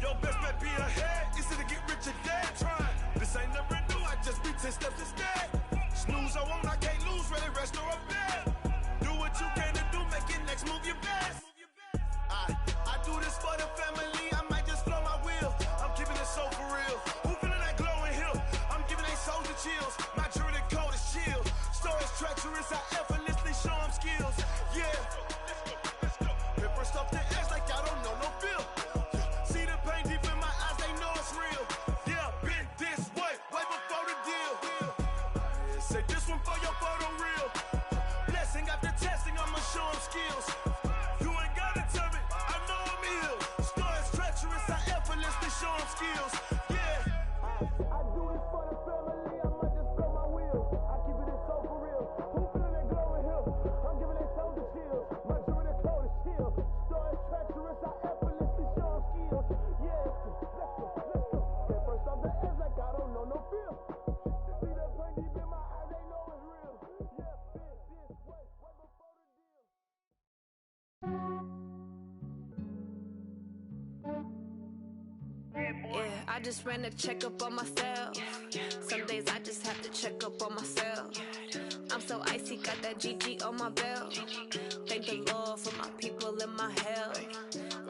Your best bet be ahead, easy to get rich or dead trying. This ain't never new, I just be 10 steps instead. Snooze, I won't, I can't lose, ready, rest or a bed. Do what you can to do, make it next move your best. I do this for the family, I might just blow my wheel. I'm keeping it so for real. Who feeling that glowing hill? I'm giving they souls the chills. My jewelry code is chill. Stories treacherous, I effortlessly show them skills. Yeah. Hit first off the edge like I don't know no feel. See the pain deep in my eyes, they know it's real. Yeah, been this way, way before the deal. Say this one for your photo real. Blessing after testing, I'ma show them skills. You ain't gotta tell me, I know I'm ill. Stories treacherous, I effortlessly show them skills. Yeah. I do this for the family, I might just blow my wheel. I keep it so for real. Who feeling that glowing hill? I'm giving they souls the chills. My jewelry code is chill. Stories treacherous, I effortlessly show them skills. Yeah, let's go. Get first off the edge like I don't know no feel. See that pain deep in my eyes, they know it's real. Yeah, been this way, way before the deal. Yeah, I just ran a checkup on myself. Some days I just have to check up on myself. I'm so icy, got that GG on my belt. Thank the Lord for my people and my health.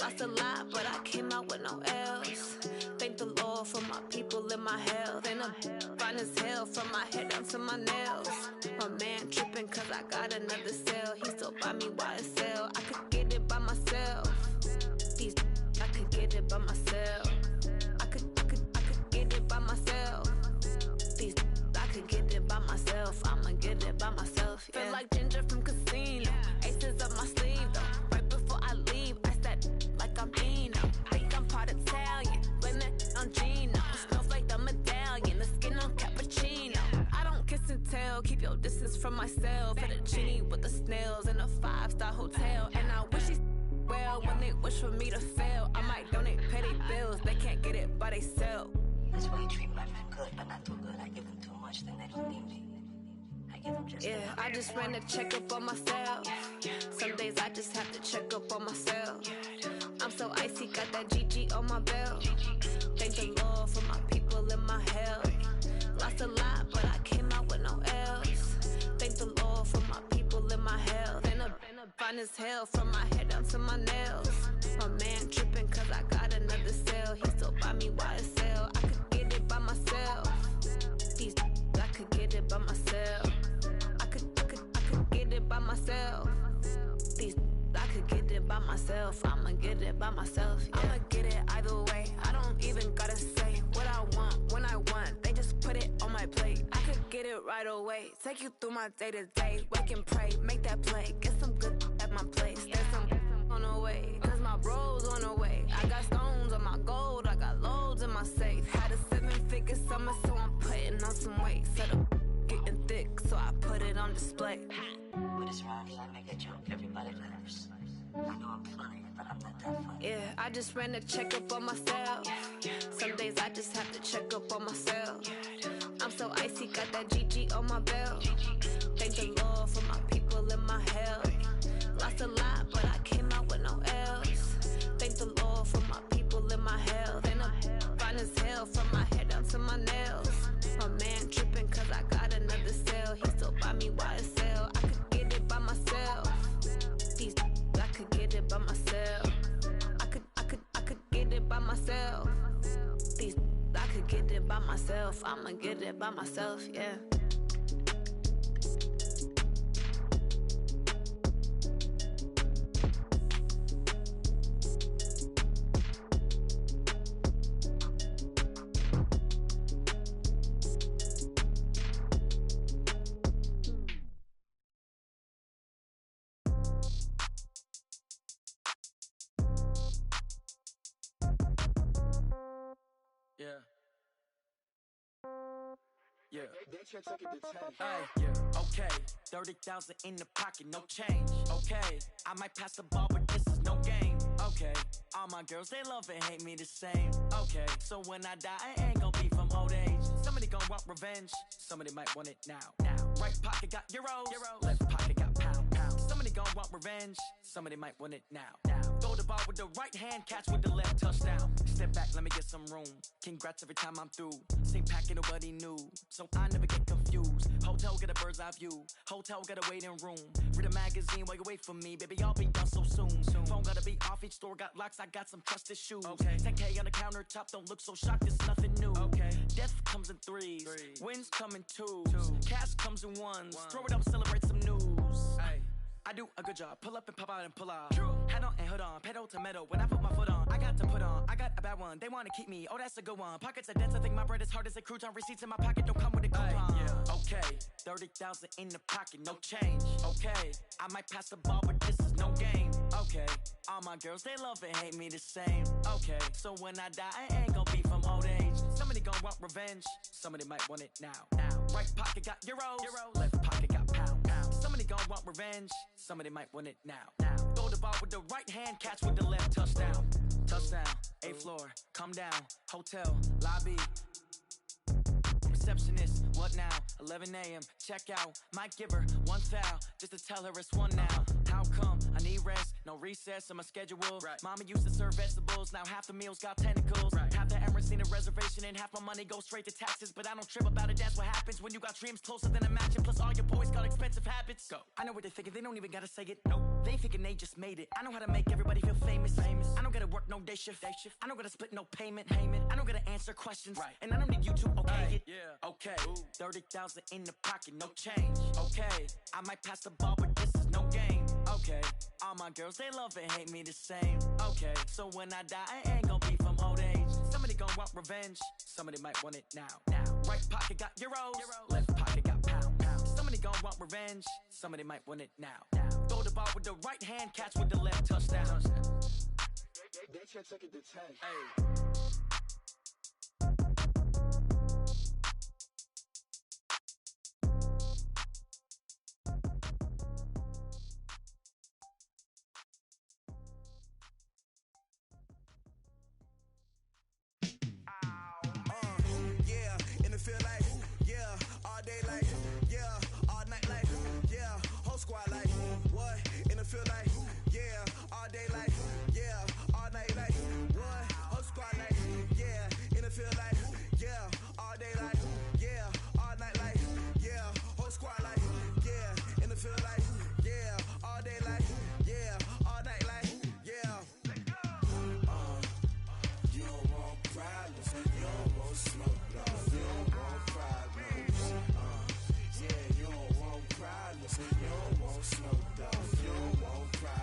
Lost a lot, but I came out with no L's. Thank the Lord for my people and my health. And I'm fine as hell from my head down to my nails. My man tripping cause I got another cell. He still buy me YSL. I could get it by myself. These I could get it by myself. I could get it by myself. These I could get it by myself. I'ma get it by myself. Yeah. Feel like Ginger from Casino. Aces up my sleeve though. Right before I leave, I said like I'm Dino. Think I'm part Italian. Blame it on Gino. Snowflake the medallion. The skin on cappuccino. I don't kiss and tell. Keep your distance from myself. At a genie with the snails in a 5-star hotel. And I wish he's well when they wish for me to fail. I might donate petty bills. They can't get it by themselves. That's why you treat my friend good, but not too good. I give them too much, then they don't need me. I give them just yeah, I just ran a checkup on myself. Some days I just have to check up on myself. I'm so icy, got that GG on my belt. Thank the Lord for my people and my health. Lost a lot, but I came out with no L's. Thank the Lord for my people and my health. And I'm fine as hell from my head down to my nails. My man tripping cause I got another cell. He still buy me YSL. I could get it by myself. These I could get it by myself. I could get it by myself. These I could get it by myself. I'ma get it by myself. Yeah. I'ma get it either way. I don't even gotta say what I want when I want. They just put it on my plate. I could get it right away. Take you through my day to day. Wake and pray, make that play. Get some good at my place. There's some on the way, cause my bros on the way. I got stones on my gold. I got loads in my safe. Had a 7-figure summer, so I'm putting on some weight. Set up getting thick, so I put it on display. With this rhyme, I make a joke, everybody laughs. I know I'm funny, but I'm not that funny. Yeah, I just ran a checkup on myself. Some days I just have to check up on myself. I'm so icy, got that GG on my belt. Thank the Lord for my people and my health. Lost a lot, but I came out with no L's. Thank the Lord for my people and my health. And I'm fine as hell from my head down to my nails. My man tripping cause I got another cell. He still buy me YSL. I could get it by myself. These I could get it by myself. I could get it by myself. could get it by myself. I'ma get it by myself, yeah. Okay, 30,000 in the pocket, no change. Okay, I might pass the ball, but this is no game. Okay, all my girls, they love and hate me the same. Okay, so when I die, I ain't gon' be from old age. Somebody gon' want revenge, somebody might want it now. Right pocket got euros, left pocket got pound. Somebody gon' want revenge, somebody might want it now. Throw the ball with the right hand, catch with the left, touchdown. Step back, let me get some room. Congrats every time I'm through. Same packet, nobody knew, so I never get confused. Hotel get a bird's eye view. Hotel got a waiting room. Read a magazine while you wait for me, baby. I'll be done so soon. Phone gotta be off. Each store got locks. I got some trusted shoes. Okay. 10K on the countertop. Don't look so shocked. It's nothing new. Okay. Death comes in threes. Wins come in twos. Cash comes in ones. Throw it up, celebrate some news. Ay. I do a good job. Pull up and pop out and pull out. Head on and hood on. Pedal to metal. When I put my foot on, I got to put on. I got a bad one. They want to keep me. Oh, that's a good one. Pockets are dense. I think my bread is hard as a crouton. Receipts in my pocket don't come with a coupon. Okay. 30,000 in the pocket. No change. Okay. I might pass the ball, but this is no game. Okay. All my girls, they love and hate me the same. Okay. So when I die, I ain't gon' be from old age. Somebody gon' want revenge. Somebody might want it now. Right pocket got euros. Left pocket got pound. Somebody gon' want revenge. Somebody might want it now. Throw the ball with the right hand, catch with the left, touchdown. Touchdown, 8th floor, come down, hotel, lobby. Receptionist, what now? 11 a.m., check out. Might give her one foul, just to tell her it's one now. How come? I need rest, no recess in my schedule. Mama used to serve vegetables, now half the meals got tentacles. Half the errands need a reservation and half my money goes straight to taxes. But I don't trip about it, that's what happens when you got dreams closer than a match. And plus all your boys got expensive habits. Go. I know what they're thinking, they don't even gotta say it. Nope. They ain't thinking they just made it. I know how to make everybody feel famous. I don't gotta work no day shift. I don't gotta split no payment. I don't gotta answer questions. And I don't need you to okay it. Okay, 30,000 in the pocket, no change. Okay, I might pass the ball, but this is no game. Okay, all my girls, they love and hate me the same. Okay, so when I die, I ain't gon' be from old age. Somebody gon' want revenge, somebody might want it now. Right pocket got euros, left pocket got pound. Somebody gon' want revenge, somebody might want it now. Throw the ball with the right hand, catch with the left, touchdown. They can't take it to 10. Hey. Feel like, yeah, all day like, yeah, all night like, yeah, whole squad like, what? In the field like, yeah, all day like, yeah, all night like, what? Whole squad like, yeah, in the field like, yeah, all day like, yeah, all night like, yeah, whole squad like, yeah, in the field like, yeah, all day like, yeah, all night like, yeah. You don't want problems, you don't want smoke, you don't want problems. Yeah, you don't want problems, you don't want smoke, you don't want problems.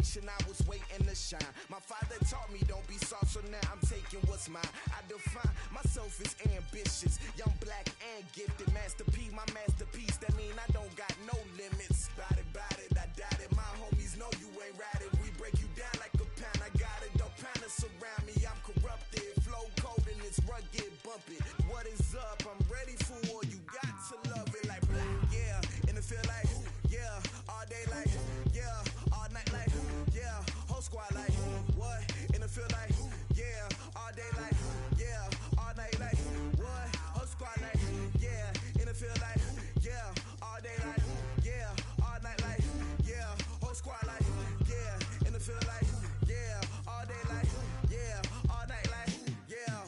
generation, I was waiting to shine. My father taught me don't be soft, so now I'm taking what's mine. I define myself as ambitious, young, black, and gifted. Master P, my masterpiece, that mean I don't got no limits. Bout it, I doubt it. My homies know you ain't ratted. We break you down like a pound. I got it, don't panic surround me. I'm corrupted, flow cold and it's rugged, bumpy. What is up? I'm ready for war. You got to love it like black, yeah. And it feel like, yeah. All day like, yeah. All night like, yeah. Whole squad like, what? And it feel like, yeah. All day like, yeah. All night like, what? Whole squad like, yeah. And it feel like, yeah. All day like, yeah. All night like, yeah. Whole squad like, yeah. And it feel like, yeah. All day like, yeah. All night like, yeah.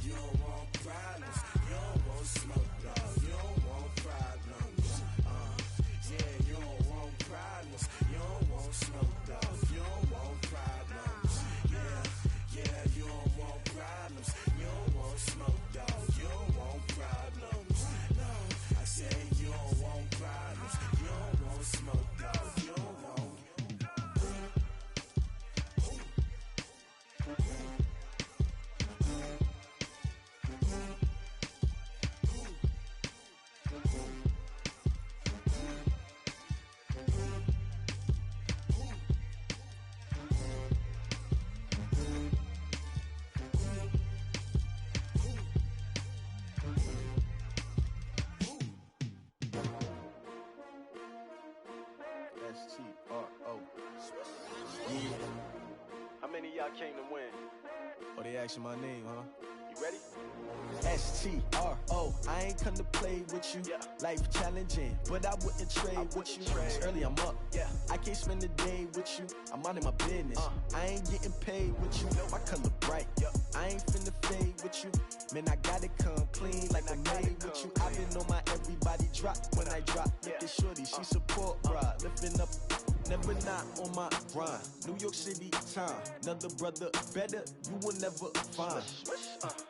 You don't want problems. You don't want smoke, dog. You don't want problems. Yeah, you don't want problems. You don't want smoke, dog. You don't want problems. Yeah, you don't want problems. You don't want smoke, dog. You don't want problems. No, I said you don't want problems. You don't want smoke, dog. You don't want. S-T-R-O. Yeah. How many of y'all came to win? Oh, they asking my name, huh? You ready? S-T-R-O. I ain't come to play with you. Life challenging, but I wouldn't trade with you. It's early, I'm up. I can't spend the day with you. I'm out of my business. I ain't getting paid with you. My color bright. I ain't finna fade with you. Man, I gotta come clean like I made with you. I've been on my everybody drop when I drop. Look at shorty, she support bra. Lifting up, never not on my grind. New York City time, another brother better, you will never find.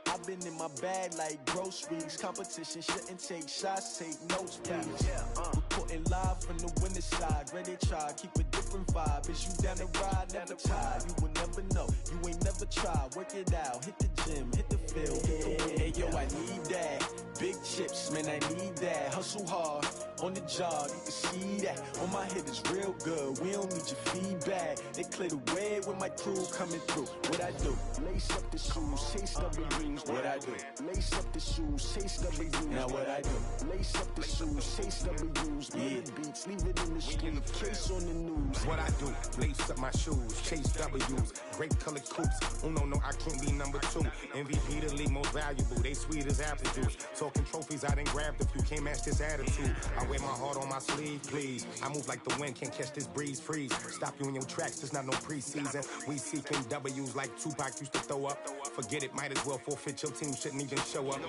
I've been in my bag like groceries. Competition shouldn't take shots, take notes, please. Reporting live from the winning side. Ready to try, keep a different vibe. Is you down the ride, never tired. You will never know, you ain't never tried. Work it out, hit the gym, hit the field. Hey yo, I need that. Big chips, man, I need that. Hustle hard, on the job, you can see that. On my head is real good, we don't need your feedback. They clear the way with my crew coming through. What I do? Lace up the shoes, chase W's. What I do? Lace up the shoes, chase W's. Now what I do? Lace up the shoes, chase W's. Big beats, leave it in the street, case on the news. What I do? Lace up my shoes, chase W's. Great colored coops. Oh no, I can't be number 2. MVP the league most valuable. They sweet as apple juice. Talking trophies, I done grabbed a few. Can't match this attitude. I wear my heart on my sleeve, please. I move like the wind, can't catch this breeze. Freeze. Stop you in your tracks. There's not no preseason. We seeking W's like Tupac used to throw up. Forget it, might as well forfeit. Your team shouldn't even show up.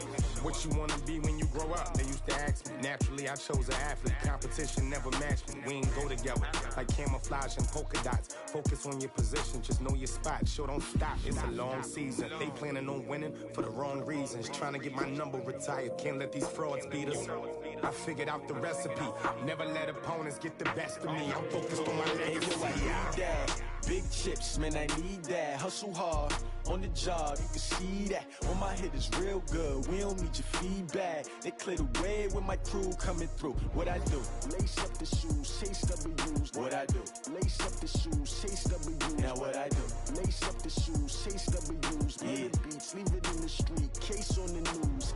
What you wanna be when you grow up? They used to ask me. Naturally, I chose an athlete. Competition never matched me. We ain't go together like camouflage and polka dots. Focus on your position, just know your spot. Sure, don't stop. It's a long season. They planning on winning for the wrong reasons. Trying to get my number retired. Can't let these frauds beat us. I figured out the recipe. Never let opponents get the best of me. I'm focused on my legacy. I need that. Big chips, man, I need that. Hustle hard, on the job, you can see that. On my head is real good, we don't need your feedback. They clear the way with my crew coming through. What I do? Lace up the shoes, chase W's. What I do? Lace up the shoes, chase W's. Now what I do? Lace up the shoes, chase W's. Big beats, leave it in the street, case on the news.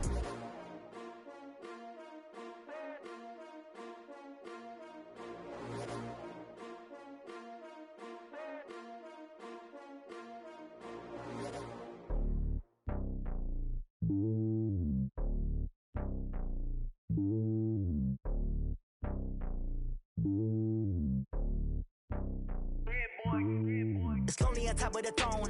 It's lonely on top of the throne.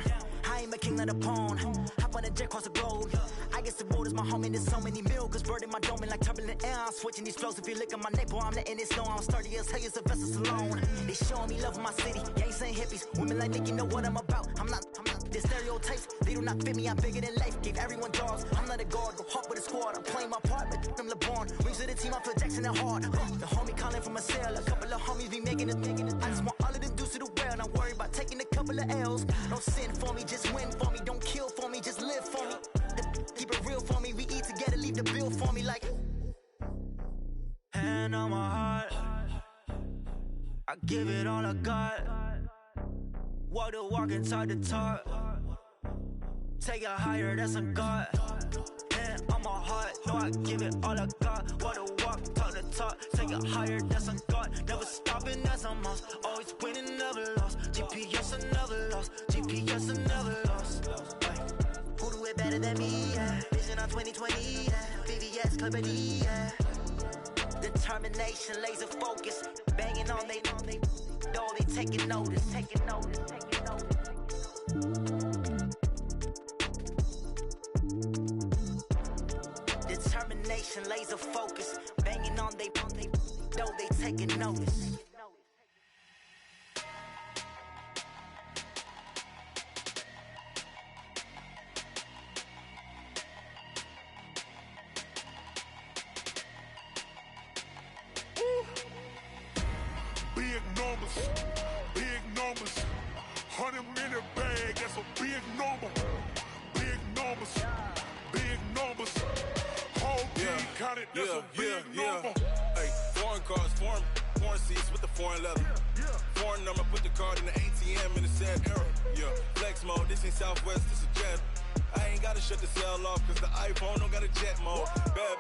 I ain't a king of the pawn. Hop on a jet across the globe. I guess the road is my home and there's so many milkers birding my dome and like turbulent air. I'm switching these flows. If you look at my neck, boy, I'm letting it snow. I'm sturdy as hell, it's a vessel alone. They showing me love in my city. Gang saying hippies. Women like Nick, you know what I'm about. I'm not the stereotypes. They do not fit me. I'm bigger than life. Gave everyone dogs. I'm not a guard. Go hard with a squad. I'm playing my part, but I'm LeBron. Rings to the team. I feel Jackson and hard. The homie calling from a cell. A couple of homies be making thinking I just want all of them dudes to do well. Not worry about taking a couple of L's. Don't sin for me, just win for me. Don't kill for me, just live for me. Keep it real for me. We eat together, leave the bill for me like. Hand on my heart, I give it all I got. Walk the walk and talk the talk. Take it higher, that's a God. Hand on my heart, no, I give it all I got. Walk the walk, talk the talk. Take it higher, that's a God. Never stopping, that's a must. Always winning, never lost. GPS, I never lost. GPS, I never lost. Who do it better than me? Yeah. Vision on 2020, yeah. VVS, company, yeah. Determination, laser focus, banging on they know they taking notice. Determination, laser focus, banging on they know they taking notice. Big numbers, 100-minute bag, that's a big number. Big numbers, whole team counted, that's a big number. Hey, foreign cars, foreign seats with the foreign leather. Foreign number, put the card in the ATM in the sad era. Yeah, flex mode, this ain't Southwest, this is jet. I ain't gotta shut the cell off, cause the iPhone don't got a jet mode. Bad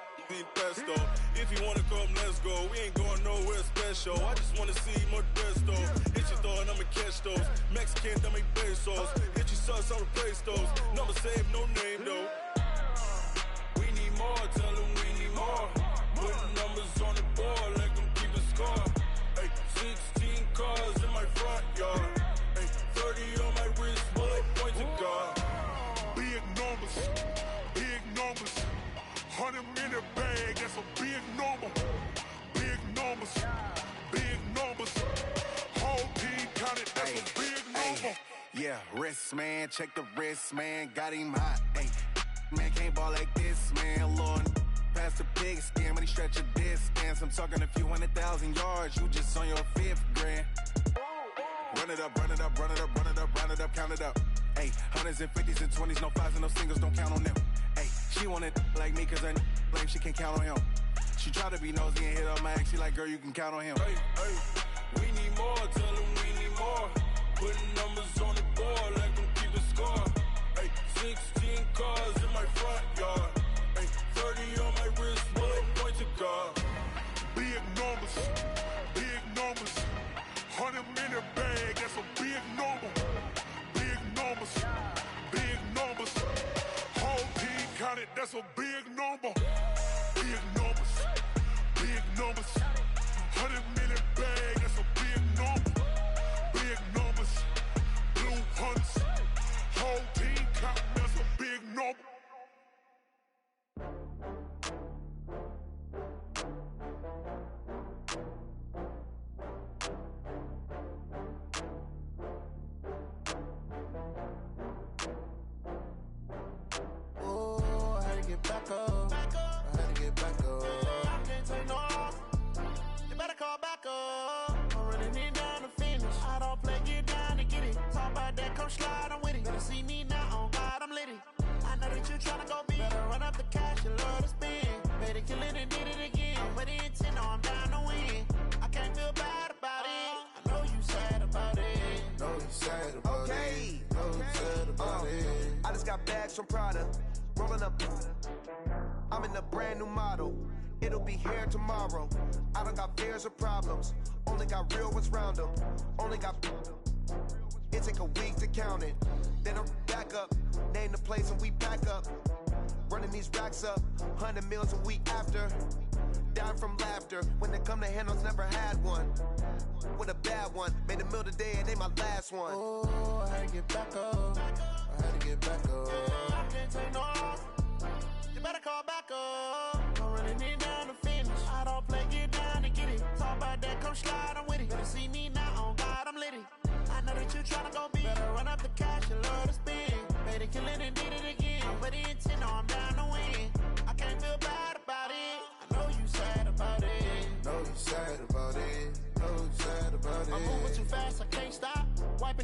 pesto. If you wanna come, let's go. We ain't going nowhere special. I just wanna see more Desto. Hit your throw and I'ma catch those. Mexican, don't make pesos. Hit your sus, I'll replace those. Number save, no name though. We need more, tell them we need more. Putting numbers on the board, let them keep the score. Hey, 16 cars in my front yard. Hey, 30 on my wrist, bullet point to God. Big numbers, 100-minute bag, that's a big number. Big numbers, whole team counted, that's a big number. Yeah, wrist man, check the wrist man, got him hot. Ay, man can't ball like this, man. Lord, past the pig skin when he stretch a distance. I'm talking a few 100,000 yards, you just on your 5th grand. Run it up, count it up. Ay, hundreds and 50s and 20s, no 5s and no singles, don't count on them. Ay, she want it like me cause her blame, she can't count on him. She try to be nosy and hit up my ex, she like, girl, you can count on him. Hey, we need more, tell them we need more. Putting numbers on the board, let them keep the score. Hey, 16 cars in my front yard. Hey, 30 on my wrist, bullet point to God. Big numbers, 100-minute bag, that's a big number. Big numbers, whole team counted, that's a big number. Big numbers, 100-minute bag, that's a big number. Big numbers, blue hunts, whole team counting, that's a big number. Back up. I had to get back up. I can't take no loss. You better call back up. I'm running it down to finish. I don't play, get down to get it. Talk about that, come slide, I'm with it. Better see me now, on God, I'm litty. I know that you tryna go big. Better run up the cash, you love to spend. Better kill it and did it again. I'm with the intent, no, I'm down to win. I can't feel bad about it. I know you sad about it. Know you sad about it. Know you sad about it. I just got bags from Prada. Rolling up, I'm in a brand new model. It'll be here tomorrow. I don't got fears or problems. Only got real ones round them. Only got. It take a week to count it. Then I'm back up. Name the place and we pack up. Running these racks up. 100 meals a week after. Down from laughter. When they come to handles, never had one. With a bad one. Made a meal today and ain't my last one. Oh, I had to get back up. I had to get back up. I can't take no loss. You better call back up. I'm running it down to finish. I don't play, get down to get it. Talk about that, come slide, I'm with it. Better see me now, on God, I'm litty. I know that you tryna go big. Better run up the cash, you love to spend. Better kill it and did it again. But the intent, no, I'm down to win. I can't feel bad about it. I know you sad about it. Know you sad about it. Know you sad about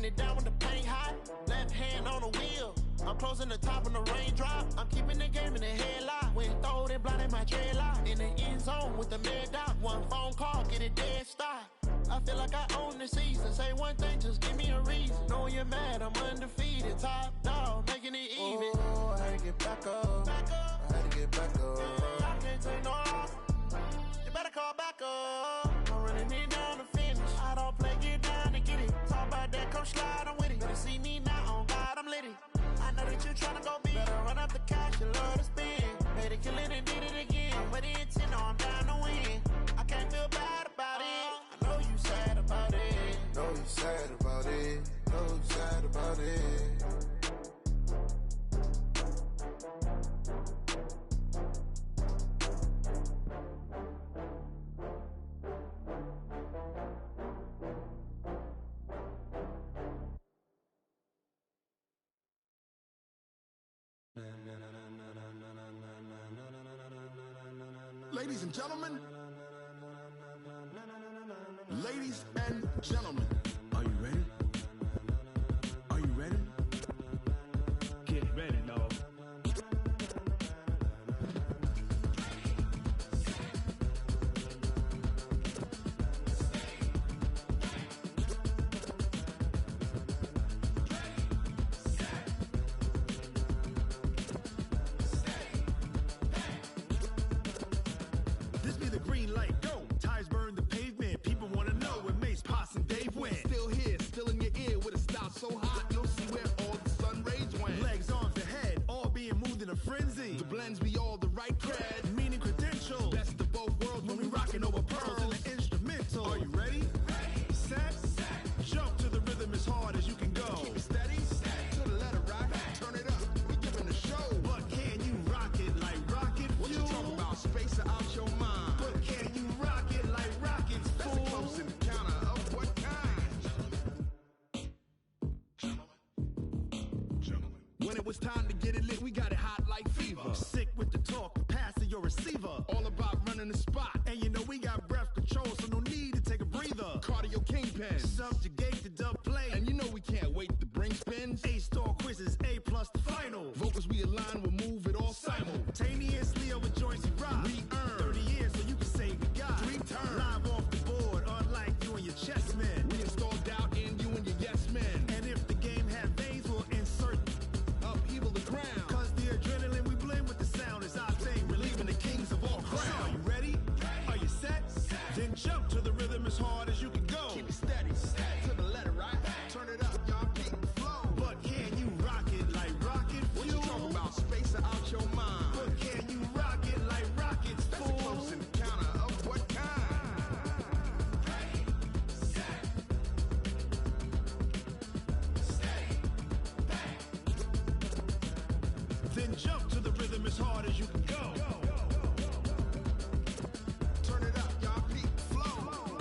Putting it down when the paint hot. Left hand on the wheel. I'm closing the top when the raindrop. I'm keeping the game in the headlock. When throwed and blinded my dreadlock. In the end zone with the mad dot. One phone call, get it dead stop. I feel like I own the season. Say one thing, just give me a reason. Knowing you're mad, I'm undefeated. Top dog, making it even. Oh, I had to get back up. I had to get back up. I can't take no loss. You better call back up. I'm running it down to finish. I don't play, get down to get it. Talk about that, come slide, I'm with it. Better see me now, on God, I'm litty. I know that you tryna go big. Better run up the cash, you love to spend. Made it, kill it, and did it again. But the intent, no, I'm down to win. I can't feel bad about it. I know you sad about it. Know you sad about it. Know you sad about it. Ladies and gentlemen, ladies and gentlemen, are you ready? Are you ready? Get ready, dog. This be the green light, go. Tires burn the pavement. People want to know where Mace, Poss, and Dave went. Still here, still in your ear with a style so hot, you'll see where all the sun rays went. Legs, arms, and head, all being moved in a frenzy. The blends be all the right cred, Meaning credentials. best of both worlds when we rockin' over pearls. And the instrumental. Are you ready? Set, jump to the rhythm as hard as you can go. Keep it steady, to the letter right, turn it up, we giving the show. But can you rock it like rocket What you fuel? talking about? Space or out your mind? But can you rock it like rockets, That's a fool? close encounter of what kind? When it was time to get it lit, we got it hot like fever. Sick with the talk, pass to your receiver. All about running the spot. And you know we got breath control, so no need to take a breather. Cardio kingpin. Subjugate the dub play. And you know we can't wait to bring spins. A-star quizzes, A+ the final. Vocals we align, we'll move it all Simultaneously over joints we rock. We earn 30 years so you can say we got 3 turns. Live off the board, unlike you and your chess men. We install doubt in you and your yes men. And if the game had veins, we'll insert Upheaval the ground. Cause the adrenaline we blend with the sound is our thing, relieving the kings of all crowns. So are you ready? Are you set? Then jump to the rhythm as hard as you can go. Keep it steady, to the letter right. Turn it up, y'all keep the flow. But can you rock it like rocket What fuel? you talking about? Space or out your mind? But can you rock it like rockets, That's a fool? close encounter of what kind? Then jump to the rhythm as hard as you can go. Turn it up, y'all keep the flow.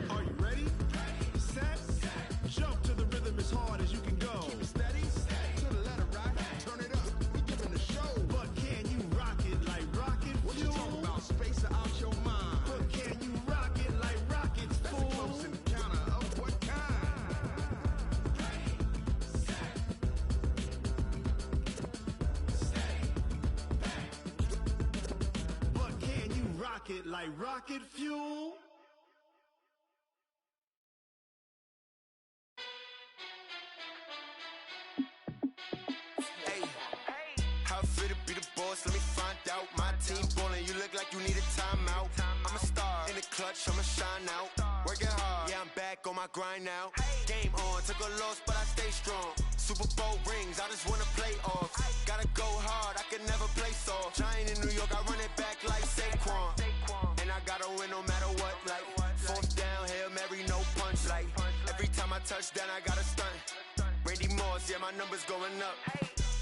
Are you ready? Set, jump to the rhythm as hard as you can go. Keep it steady, to the letter right. Turn it up, we giving the show. But can you rock it like rocket What you fuel? talking about? Space or out your mind? But can you rock it like rockets, That's a fool? close encounter of what kind? But can you rock it like rocket fuel? Hey, how fit to be the boss? Let me find out. My team ballin', you look like you need a timeout. I'm a star in the clutch, I'ma shine out. Working hard, yeah, I'm back on my grind now. Game on, took a loss, but I stay strong. Super Bowl rings, I just wanna play off. Gotta go hard, I can never play soft. Giant in New York, I run it back like Saquon. And I gotta win no matter what, like fourth down, Hail Mary, no punch. Like every time I touch down, I gotta stunt. Randy Moss, yeah, my numbers going up.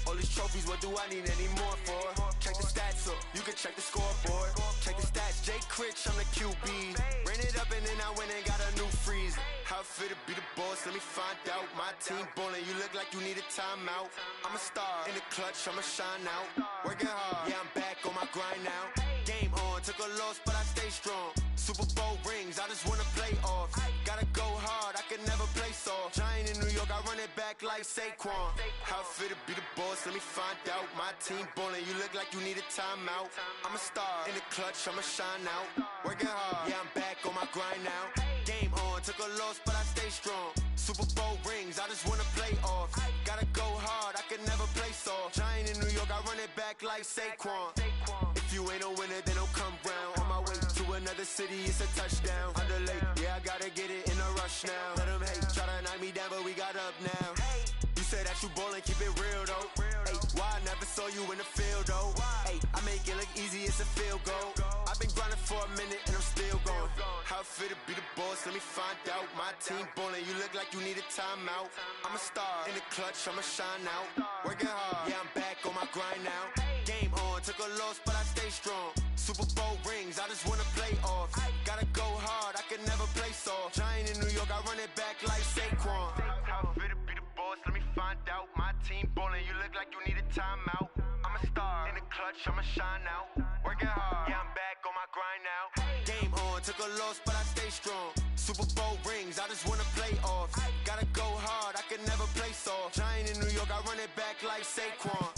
All these trophies, what do I need any more for? Check the stats up, you can check the scoreboard. Check the stats, Jay Critch, I'm the QB. Ran it up winning, I went and got a new freeze. How it feel to be the boss? Let me find out. My team ballin', you look like you need a timeout. I'm a star in the clutch, I'ma shine out. Working hard, yeah, I'm back on my grind now. Game on, took a loss, but I stay strong. Super Bowl rings, I just wanna play off. Gotta go hard, I can never play soft. Giant in New York, I run it back like Saquon. How it feel to be the boss? Let me find out. My team ballin', you look like you need a timeout. I'm a star in the clutch, I'ma shine out. Working hard, yeah, I'm back on my grind now. Game on, took a loss, but I stay strong. Super Bowl rings, I just wanna play off. Gotta go hard, I can never play soft. Giant in New York, I run it back like Saquon. If you ain't a winner, then don't come round. On my way to another city, it's a touchdown. Underlay, yeah, I gotta get it in a rush now. Let them hate, try to knock me down, but we got up now. You say that you ballin', keep it real though. Hey, why I never saw you in the field though? Hey, I make it look easy, it's a field goal. I've been grinding for a minute and I'm still going. How it feel to be the boss? Let me find out. My team ballin', you look like you need a timeout. I'm a star in the clutch, I'ma shine out. Working hard, yeah, I'm back on my grind now. Game on, took a loss, but I stay strong. Super Bowl rings, I just wanna play off. Gotta go hard, I can never play soft. Giant in New York, I run it back like Saquon. How it feel to be the boss? Let me find out. My team ballin', you look like you need a timeout. I'm a star in the clutch, I'ma shine out. Working hard, yeah, I'm back on my grind now. Game on, took a loss, but I stay strong. Super Bowl rings, I just wanna play off. Gotta go hard, I can never play soft. Giant in New York, I run it back like Saquon.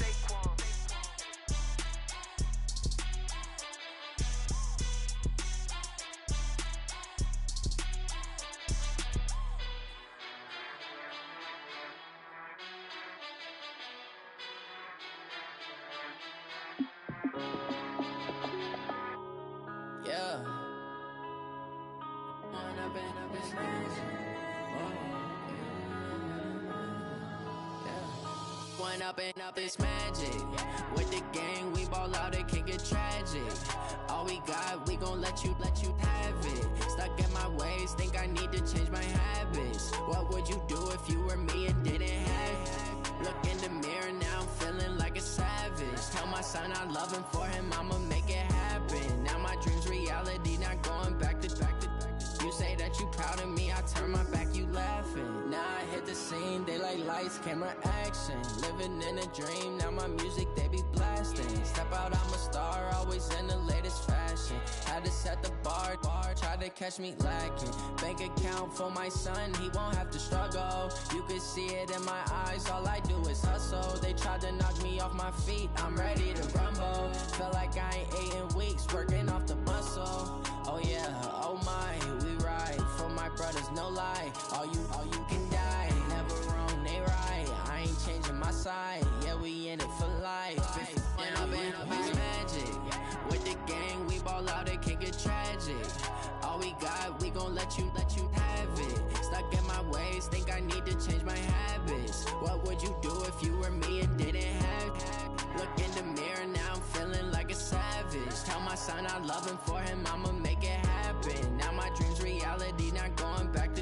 Yeah. One up and up is magic. With the gang, we ball out, it can get tragic. All we got, we gon' let you have it. Stuck in my ways, think I need to change my habits. What would you do if you were me and didn't have it? Look in the mirror now, I'm feeling like a savage. Tell my son I love him, for him I'ma make it happen. Now my dream's reality, not going back to. You say that you proud of me, I turn my back, you laughing. Now I hit the scene, they like lights, camera, action. Living in a dream, now my music, they be blasting. Step out, I'm a star, always in the latest fashion. Had to set the bar, try to catch me lacking. Bank account for my son, he won't have to struggle. You can see it in my eyes, all I do is hustle. They tried to knock me off my feet, I'm ready to rumble. Felt like I ain't ate in weeks, working off the muscle. Oh yeah, oh my, we ride for my brothers, no lie. All you can die, never wrong, they right. I ain't changing my side, yeah, we in it for life. And up is magic. With the gang, we ball out, it can get tragic. All we got, we gon' let you have it. Stuck in my ways, think I need to change my habits. What would you do if you were me and didn't have it? Look in the mirror, now I'm feeling like a savage. Tell my son I love him, for him I'ma make it happen. Now my dream's reality, not going back to.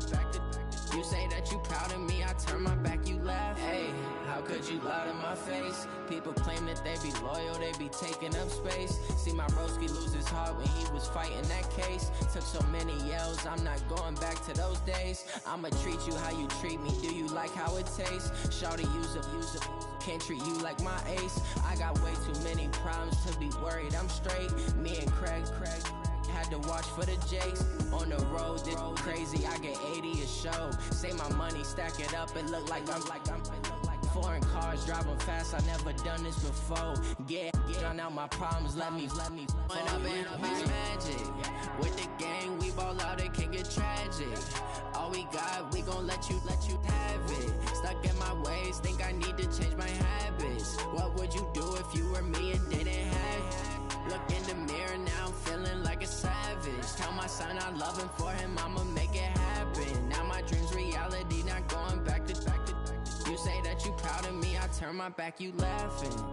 You say that you proud of me, I turn my back, you laugh. Hey, how could you lie to my face? People claim that they be loyal, they be taking up space. See my broski lose his heart when he was fighting that case. Took so many yells, I'm not going back to those days. I'ma treat you how you treat me, do you like how it tastes? Shawty, use a can't treat you like my ace. I got way too many problems to be worried, I'm straight. Me and Craig had to watch for the Jakes. On the road, this crazy, I get 80 a show. Say my money, stack it up, it look like I'm foreign cars, driving fast, I never done this before. Get drown out my problems, let me When up is magic. With the gang, we ball out, it can get tragic. All we got, we gon' let you have it. Stuck in my ways, think I need to change my habits. What would you do if you were me and didn't have it? Look in the mirror, now I'm feeling like a savage. Tell my son I love him, for him I'ma make it happen. Now my dream's reality, not going back to. You say that you proud of me, I turn my back, you laughing.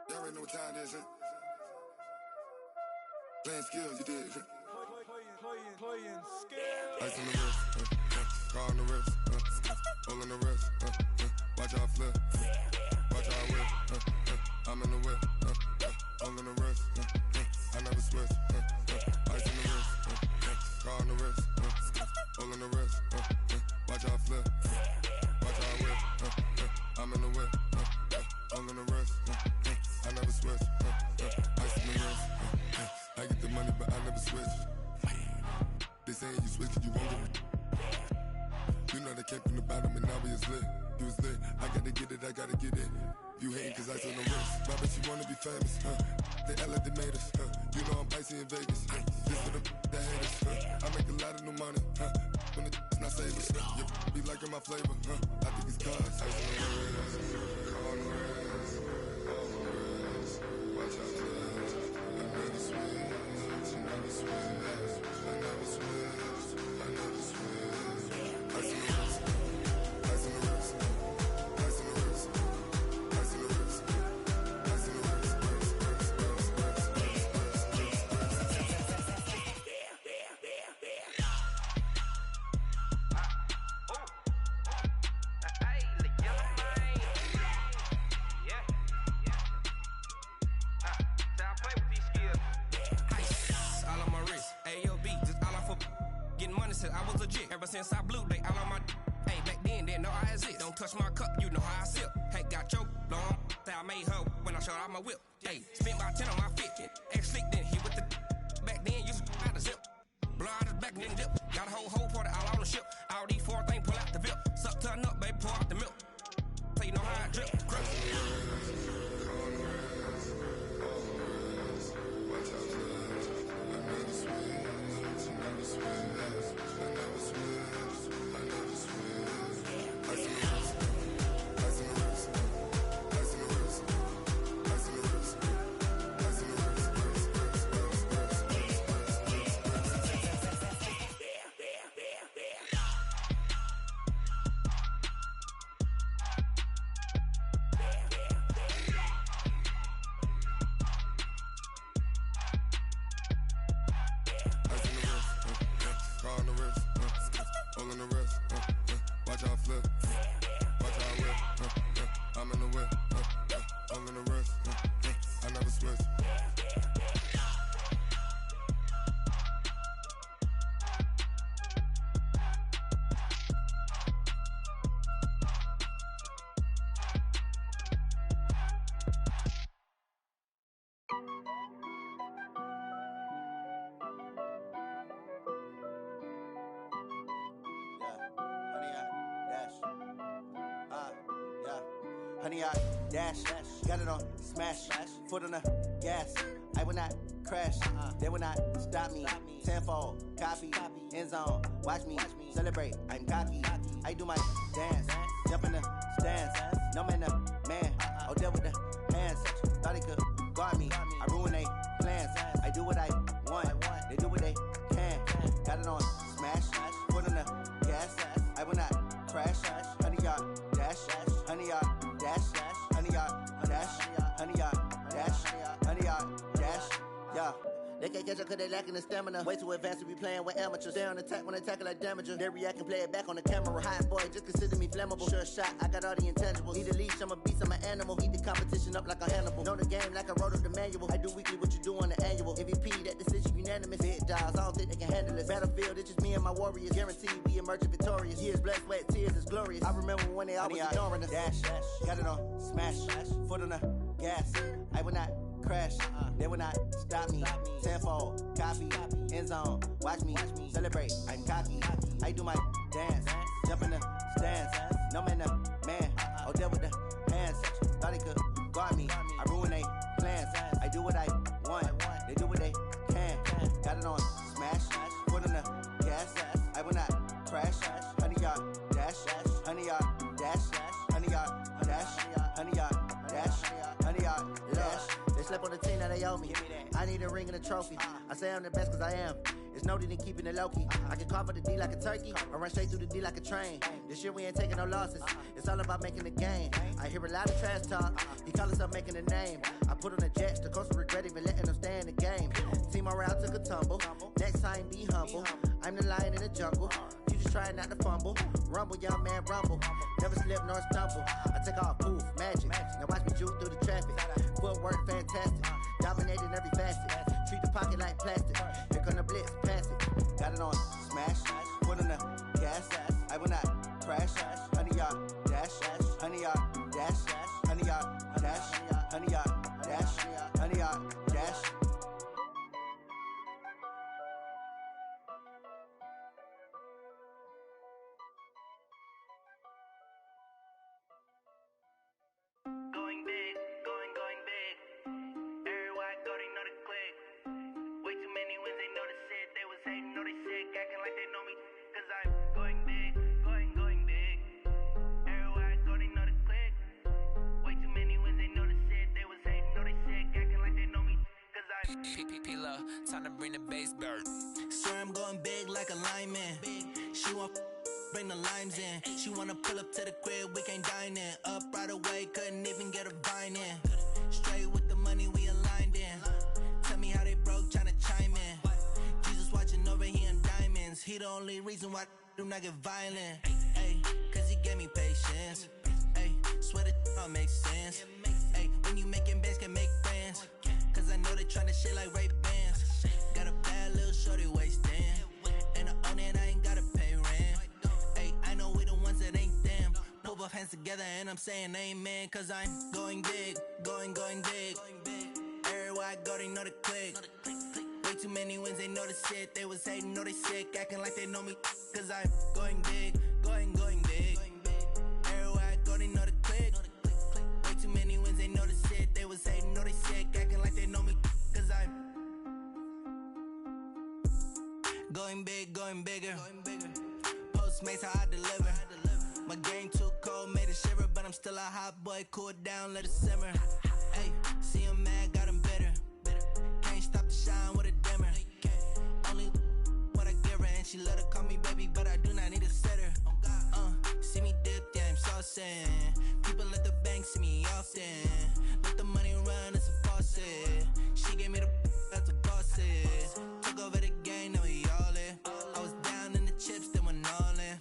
Y'all already know what time it is, huh? Playing skills, you did. Playing skills. Ice on the wrist, car on the wrist, hole in the wrist, watch out flip, watch out whip, I'm in the whip, hole in the wrist, I never switch, ice in the wrist, car on the wrist, hole in the wrist, watch out flip, watch out whip, I'm in the whip, hole in the wrist, I never switch, ice in the wrist, I get the money but I never switch. They saying you switch and you won't get it. You know they came from the bottom and now we is lit. You was lit, I gotta get it, I gotta get it. You hating cause ice on the wrist. My bitch, you wanna be famous, They act like they made us, You know I'm icy in Vegas, This for the that hate us, I make a lot of new money, When it's not savers, You be liking my flavor, I think it's cause ice on the wrist, on the wrist, on the wrist. Watch out, cuz I never switch, I never switch. I never switch, I never switch. Ice in the wrist, ice in the wrist, ice in the wrist, ice in the wrist, ice in the wrist, I was legit. Ever since I blew, they all on my hey, back then, didn't know I exist. Don't touch my cup, you know how I sip. Hey, got choked, long, that I made her when I showed out my whip. Hey, spent about 10 on my 50. Ex-slick, then he with the back then, used to out the zip. Blow out his back, then dip. Got a whole party all on the ship. All these 4 things, pull out the VIP. Suck, turn up, baby, pour out the milk. So you know how I drip. Crush. Honey, I dash, got it on smash, foot on the gas. I will not crash, they will not stop me. Tenfold, copy, end zone, watch me celebrate. I'm cocky, I do my dance, jump in the stands. No man, man, oh deal with the hands. Thought he could guard me, I ruin they plans. I do what I want, they do what they can. Got it on smash, foot on the gas. I will not crash, honey, y'all dash, honey, y'all dash, honey, y'all dash, honey, y'all dash, honey, y'all dash, yeah. They can't catch up cause they lacking the stamina. Way too advanced to be playing with amateurs. Stay on attack when they tackle like damager. They react and play it back on the camera. Hot boy, just consider me flammable. Sure shot, I got all the intangibles. Need a leash, I'm a beast, I'm an animal. Eat the competition up like a Hannibal. Know the game like I wrote up the manual. I do weekly what you do on the annual. MVP, that decision unanimous. Big dials, I don't think they can handle it. Battlefield, it's just me and my warriors. Guaranteed we emerge victorious. Years, blood, sweat, tears, it's glorious. I remember when they always ignoring us. Dash, got it on smash, foot on the gas. I will not crash, they will not stop me. Tenfold, copy, end zone, watch me celebrate. I'm cocky, I do my dance, jump in the stands. No man, man, oh deal with the hands. Thought he could guard me, I ruin they plans. I do what I want, they do what they can. Got it on smash, foot on the gas. I will not crash, honey, y'all dash, honey, y'all dash, honey, y'all dash, honey, y'all dash, honey, y'all dash. They slept on the team that they owe me. I need a ring and a trophy. I say I'm the best cause I am. It's no need in keeping it low-key. I can carve up the D like a turkey or run straight through the D like a train. This year we ain't taking no losses. It's all about making the game. I hear a lot of trash talk. You He call himself making a name. I put on the Jets, the coast regret even letting them stay in the game. Team morale took a tumble. Next time, be humble. I'm the lion in the jungle. You just try not to fumble. Rumble, young man, rumble. Never slip nor stumble. I take off, poof, magic. Now watch me juke through the traffic. Footwork, fantastic. Dominating every facet. Treat the pocket like plastic. Here come the blitz, pass it. Got it on, smash. Put on the gas. I will not crash. 100-yard dash. 100-yard dash. 100-yard dash. 100-yard dash. 100-yard dash. Going big, going big. Everywhere I go, they know the click. Way too many wins, they know the shit. They was hating, know they sick, acting like they know me. Cause I'm going big, going big. Everywhere I go, they know the click. Way too many wins, they know the shit. They was hating, know they sick, acting like they know me. Cause I'm P-P-P-Love, time to bring the bass bird. Swear I'm going big like a lineman. She want bring the limes in. She wanna pull up to the crib, we can't dine in. Up right away, couldn't even get a vine in. Straight with the money we aligned in. Tell me how they broke, tryna chime in. Jesus watching over here in diamonds. He the only reason why I do not get violent. Ay, cause he gave me patience. Ay, swear that all makes sense. Ay, when you making bands, can make friends. Cause I know they tryna shit like Ray-Bans. Got a bad little shorty wasting. And I own it, I ain't gotta pay rent. Ay, I know we the ones that ain't them. Put both hands together and I'm saying amen. Cause I'm going big, going big. Everywhere I go, they know the click. Way too many wins, they know the shit. They was hating, know they sick, acting like they know me. Cause I'm going big, going big. Everywhere I go, they know the click. Way too many wins, they know the shit. They was hating, know they sick, acting like they know me. Cause I'm going big, going bigger. Postmates how I deliver. My game too cold, made it shiver, but I'm still a hot boy. Cool it down, let it simmer. Hey, see him mad, got him bitter. Can't stop the shine with a dimmer. Only what I give her, and she let her call me baby, but I do not need a sitter. See me dip, yeah, I'm saucing. People at the bank see me often. Let the money run, it's a faucet. She gave me the that's a bosses. Took over the game, now we all in. I was down in the chips, then went all in.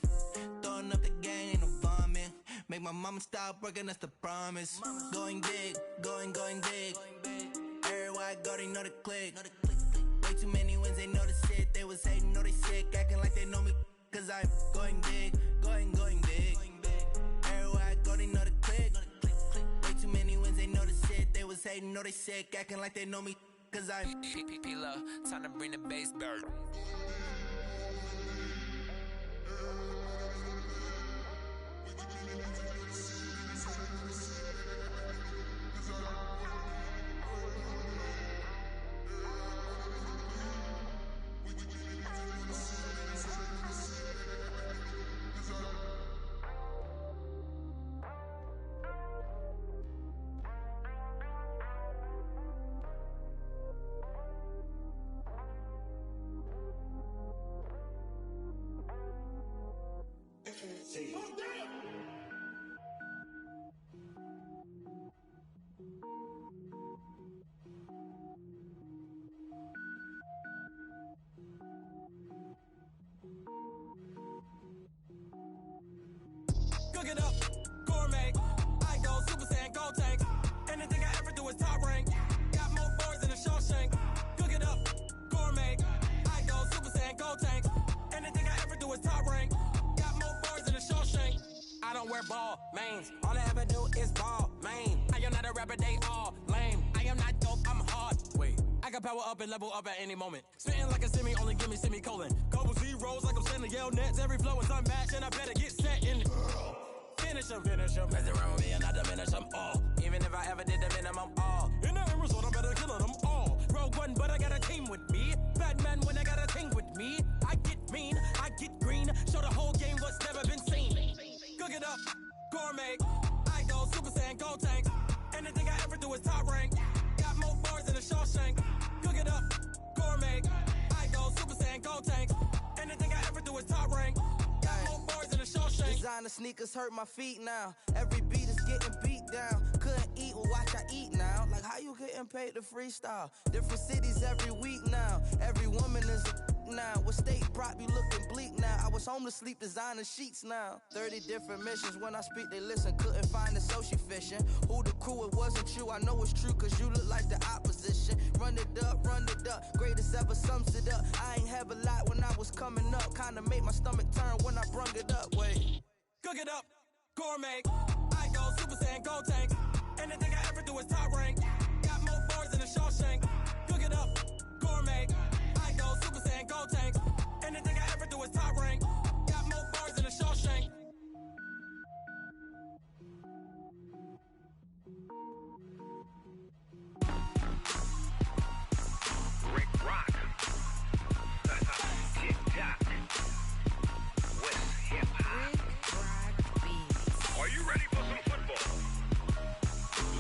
Throwing up the gang, ain't no vomit. Make my mama stop working, that's the promise. Going big, going big. Everywhere I go, they know the click. Way too many wins, they know the shit. They was hating, know they sick, acting like they know me. Cause I'm going big, going big. Everywhere I go, they know the click. Way too many wins, they know the shit. They was hating, know they sick, acting like they know me. Cause I'm P-P-P-Love, time to bring the bass bird. Cook it up, gourmet. I go Super Saiyan, gold tank. Anything I ever do is top rank. Got more boards than a Shawshank. Cook it up, gourmet. I go Super Saiyan, gold tank. Anything I ever do is top rank. Got more boards than a Shawshank. I don't wear ball mains. All I ever do is ball main. I am not a rapper, they all lame. I am not dope, I'm hard. Wait, I can power up and level up at any moment. Spitting like a semi, only give me semicolon. Couple zeros like I'm sending yell nets. Every flow is unmatched and I better get set in. Finish them. Mess around with me and I diminish them all. Even if I ever did the minimum all. In the end result, I better kill them all. Rogue One, but I got a team with me. Batman when I got a thing with me. I get mean, I get green. Show the whole game what's never been seen. Cook it up, gourmet. I go Super Saiyan, gold tank. Anything I ever do is top rank. Got more bars than a Shawshank. Cook it up, gourmet. I go Super Saiyan, gold tank. Anything I ever do is top rank. Got more bars than a Shawshank. Designer sneakers hurt my feet now. Every beat is getting beat down. Couldn't eat while watching getting paid to freestyle. Different cities every week now. Every woman is a now. With state prop, you looking bleak now. I was home to sleep, designer sheets now. 30 different missions. When I speak, they listen. Couldn't find the social fishing. Who the crew, it wasn't you. I know it's true, cause you look like the opposition. Run it up, greatest ever sums it up. I ain't have a lot when I was coming up. Kinda made my stomach turn when I brung it up. Wait. Cook it up, gourmet. I go Super Saiyan, gold tank. Anything I ever do is top rank. Got more bars than a Shawshank. Cook it up, gourmet. I go Super Saiyan, gold tank. Anything I ever do is top rank. Got more bars than a Shawshank. Rick Rock. TikTok. West Hip Hop. Are you ready for some football?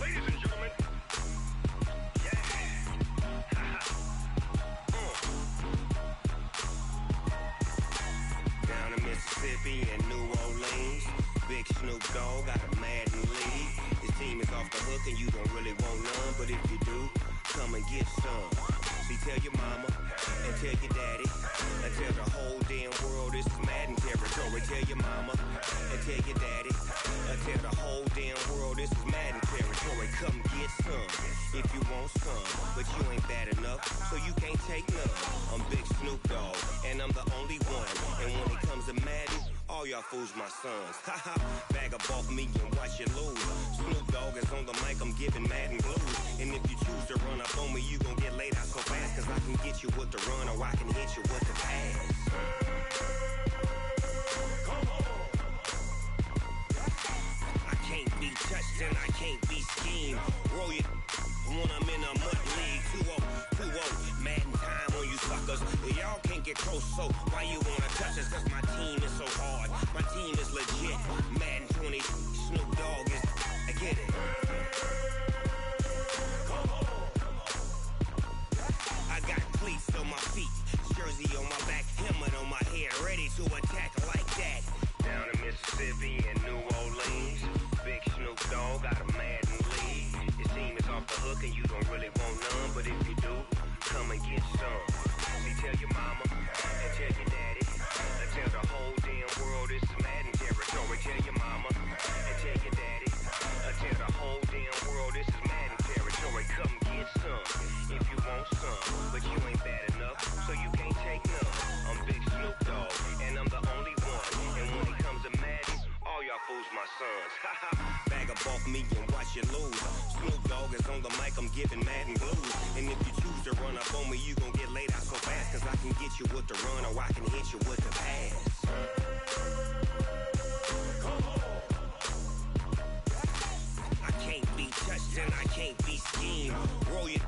Ladies and gentlemen. Yeah. Down in Mississippi and New Orleans, Big Snoop Dogg got a Madden league. His team is off the hook and you don't really want none, but if you do, come and get some. See, tell your mama and tell your daddy and tell the whole damn world this is Madden territory. Tell your mama and tell your daddy and tell the whole damn world this is Madden territory. Come get some if you want some, but you ain't bad enough, so you can't take none. I'm Big Snoop Dogg and I'm the only one. And when it comes to Madden, all y'all fools my sons. Haha, bag up off me and watch you lose. Snoop Dogg is on the mic, I'm giving Madden blues. And if you choose to run up on me, you gon' get laid out so fast, cause I can get you with the run or I can hit you with the pass. I can't be touched and I can't be schemed. Roll you when I'm in a mud league. 2-0, Madden time on you suckers. Y'all can't get close, so why you wanna touch us? Cause my team is so hard, my team is legit. Madden 20, Snoop Dogg is, I get it. I got cleats on my feet, jersey on my back, helmet on my head, ready to attack like that. Down in Mississippi and New Orleans, Big Snoop Dogg got a Madden league. His team is off the hook and you don't really want none, but if you do, come and get some. See, tell your mama and tell your daddy and tell the whole damn world this is Madden territory. Tell your mama and tell your daddy and tell the whole damn world this is Madden territory. Come get some if you want some, but you ain't bad enough, so you can't take none. I'm Big Snoop Dogg and I'm the only one. And when it comes to Madden, all y'all fools my sons. Bag up off me and watch you lose. Snoop Dogg is on the mic, I'm giving Madden blues. And if you choose to run up on me, you gon' get laid out so fast, cause I can get you with the run or I can hit you with the pass. I can't be touched and I can't be schemed. Roll you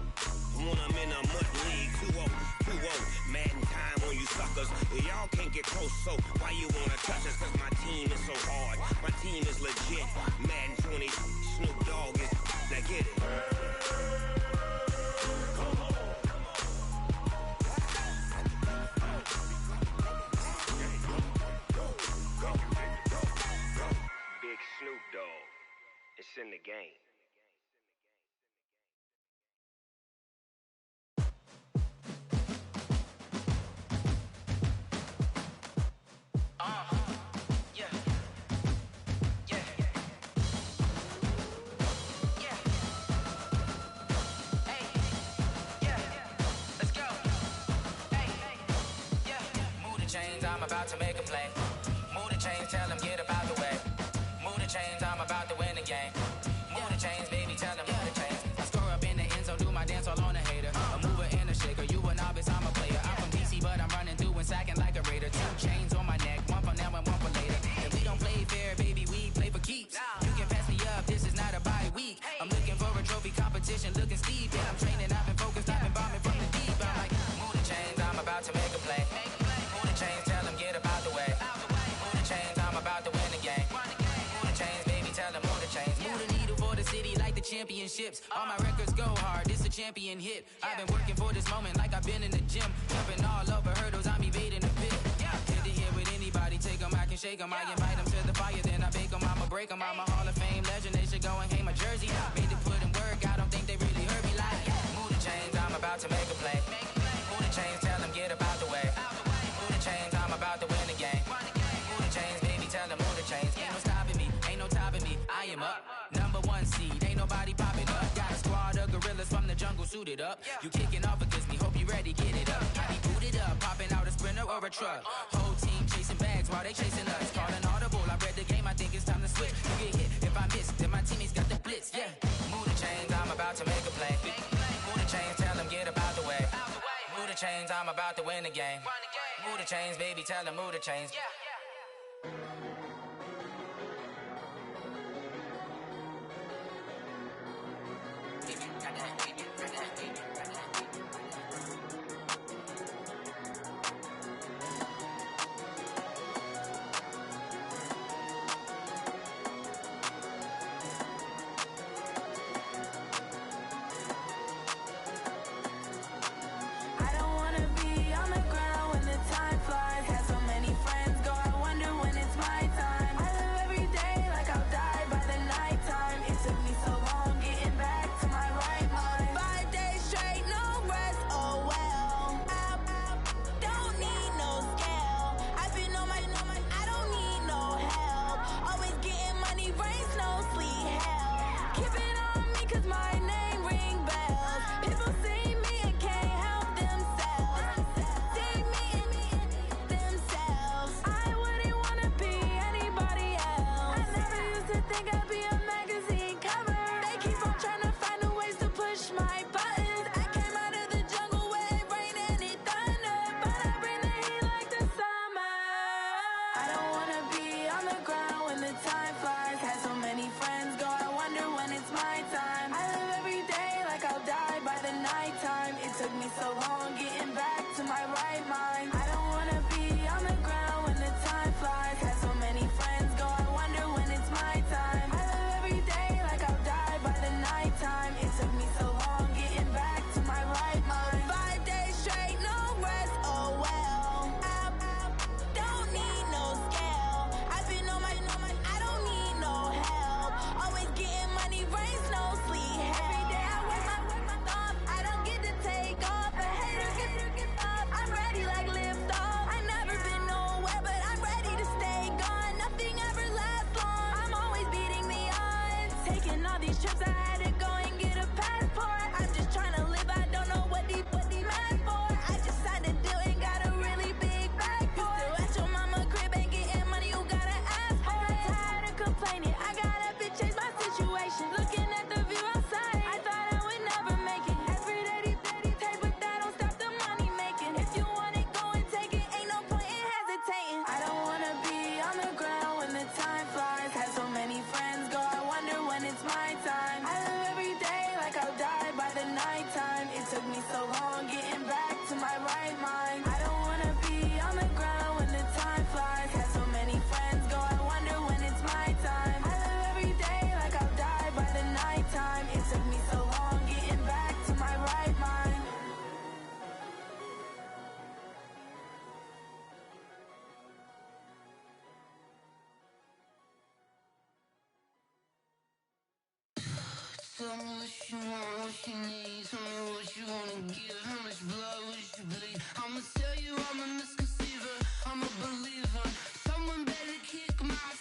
when I'm in a mud league. 2-0, Madden time on you suckers. Y'all can't get close, so why you wanna touch us? Cause my team is so hard, my team is legit. Madden 20, Snoop Dogg is, now get it. Big Snoop Dogg, it's in the game. I'm about to make a play. Move the chains, tell them get up out the way. Move the chains, I'm about to win the game. Move the chains, baby, tell them move the chains. I score up in the end zone, do my dance all on a hater. A mover and a shaker, you a novice, I'm a player. I'm from DC, but I'm running through and sacking like a raider. 2 chains on my neck, one for now and one for later. If we don't play fair, baby, we play for keeps. You can pass me up, this is not a bye week. I'm looking for a trophy competition, looking steep. And I'm training, I've been focused, I've been bombing from the deep. I'm like, move the chains, I'm about to make a play. Move the chains, tell them get up out the way. Move the chains, I'm about to win the game. Move the chains, baby, tell them move the chains. Move the needle for the city like the championships. All my records go hard, this a champion hit. I've been working for this moment like I've been in the gym. Jumping all over hurdles, I'm evading the pit. Hit it here with anybody, take them, I can shake them. I invite them to the fire, then I bake them, I'ma break them. I'm a Hall of Fame legend, they should go and hang my jersey. Made to put in work, I don't think they really heard me like nobody popping up. Got a squad of gorillas from the jungle suited up. You kicking off against me, hope you ready, get it up. I be booted up, popping out a sprinter or a truck. Whole team chasing bags while they chasing us. Calling audible, I read the game, I think it's time to switch. You get hit if I miss, then my teammates got the blitz, yeah. Move the chains, I'm about to make a play. Move the chains, tell them get about the way. Move the chains, I'm about to win the game. Move the chains, baby, tell them move the chains. Tell me what you want, what you need. Tell me what you wanna give. How much blood would you bleed? I'ma tell you I'm a misconceiver, I'm a believer. Someone better kick my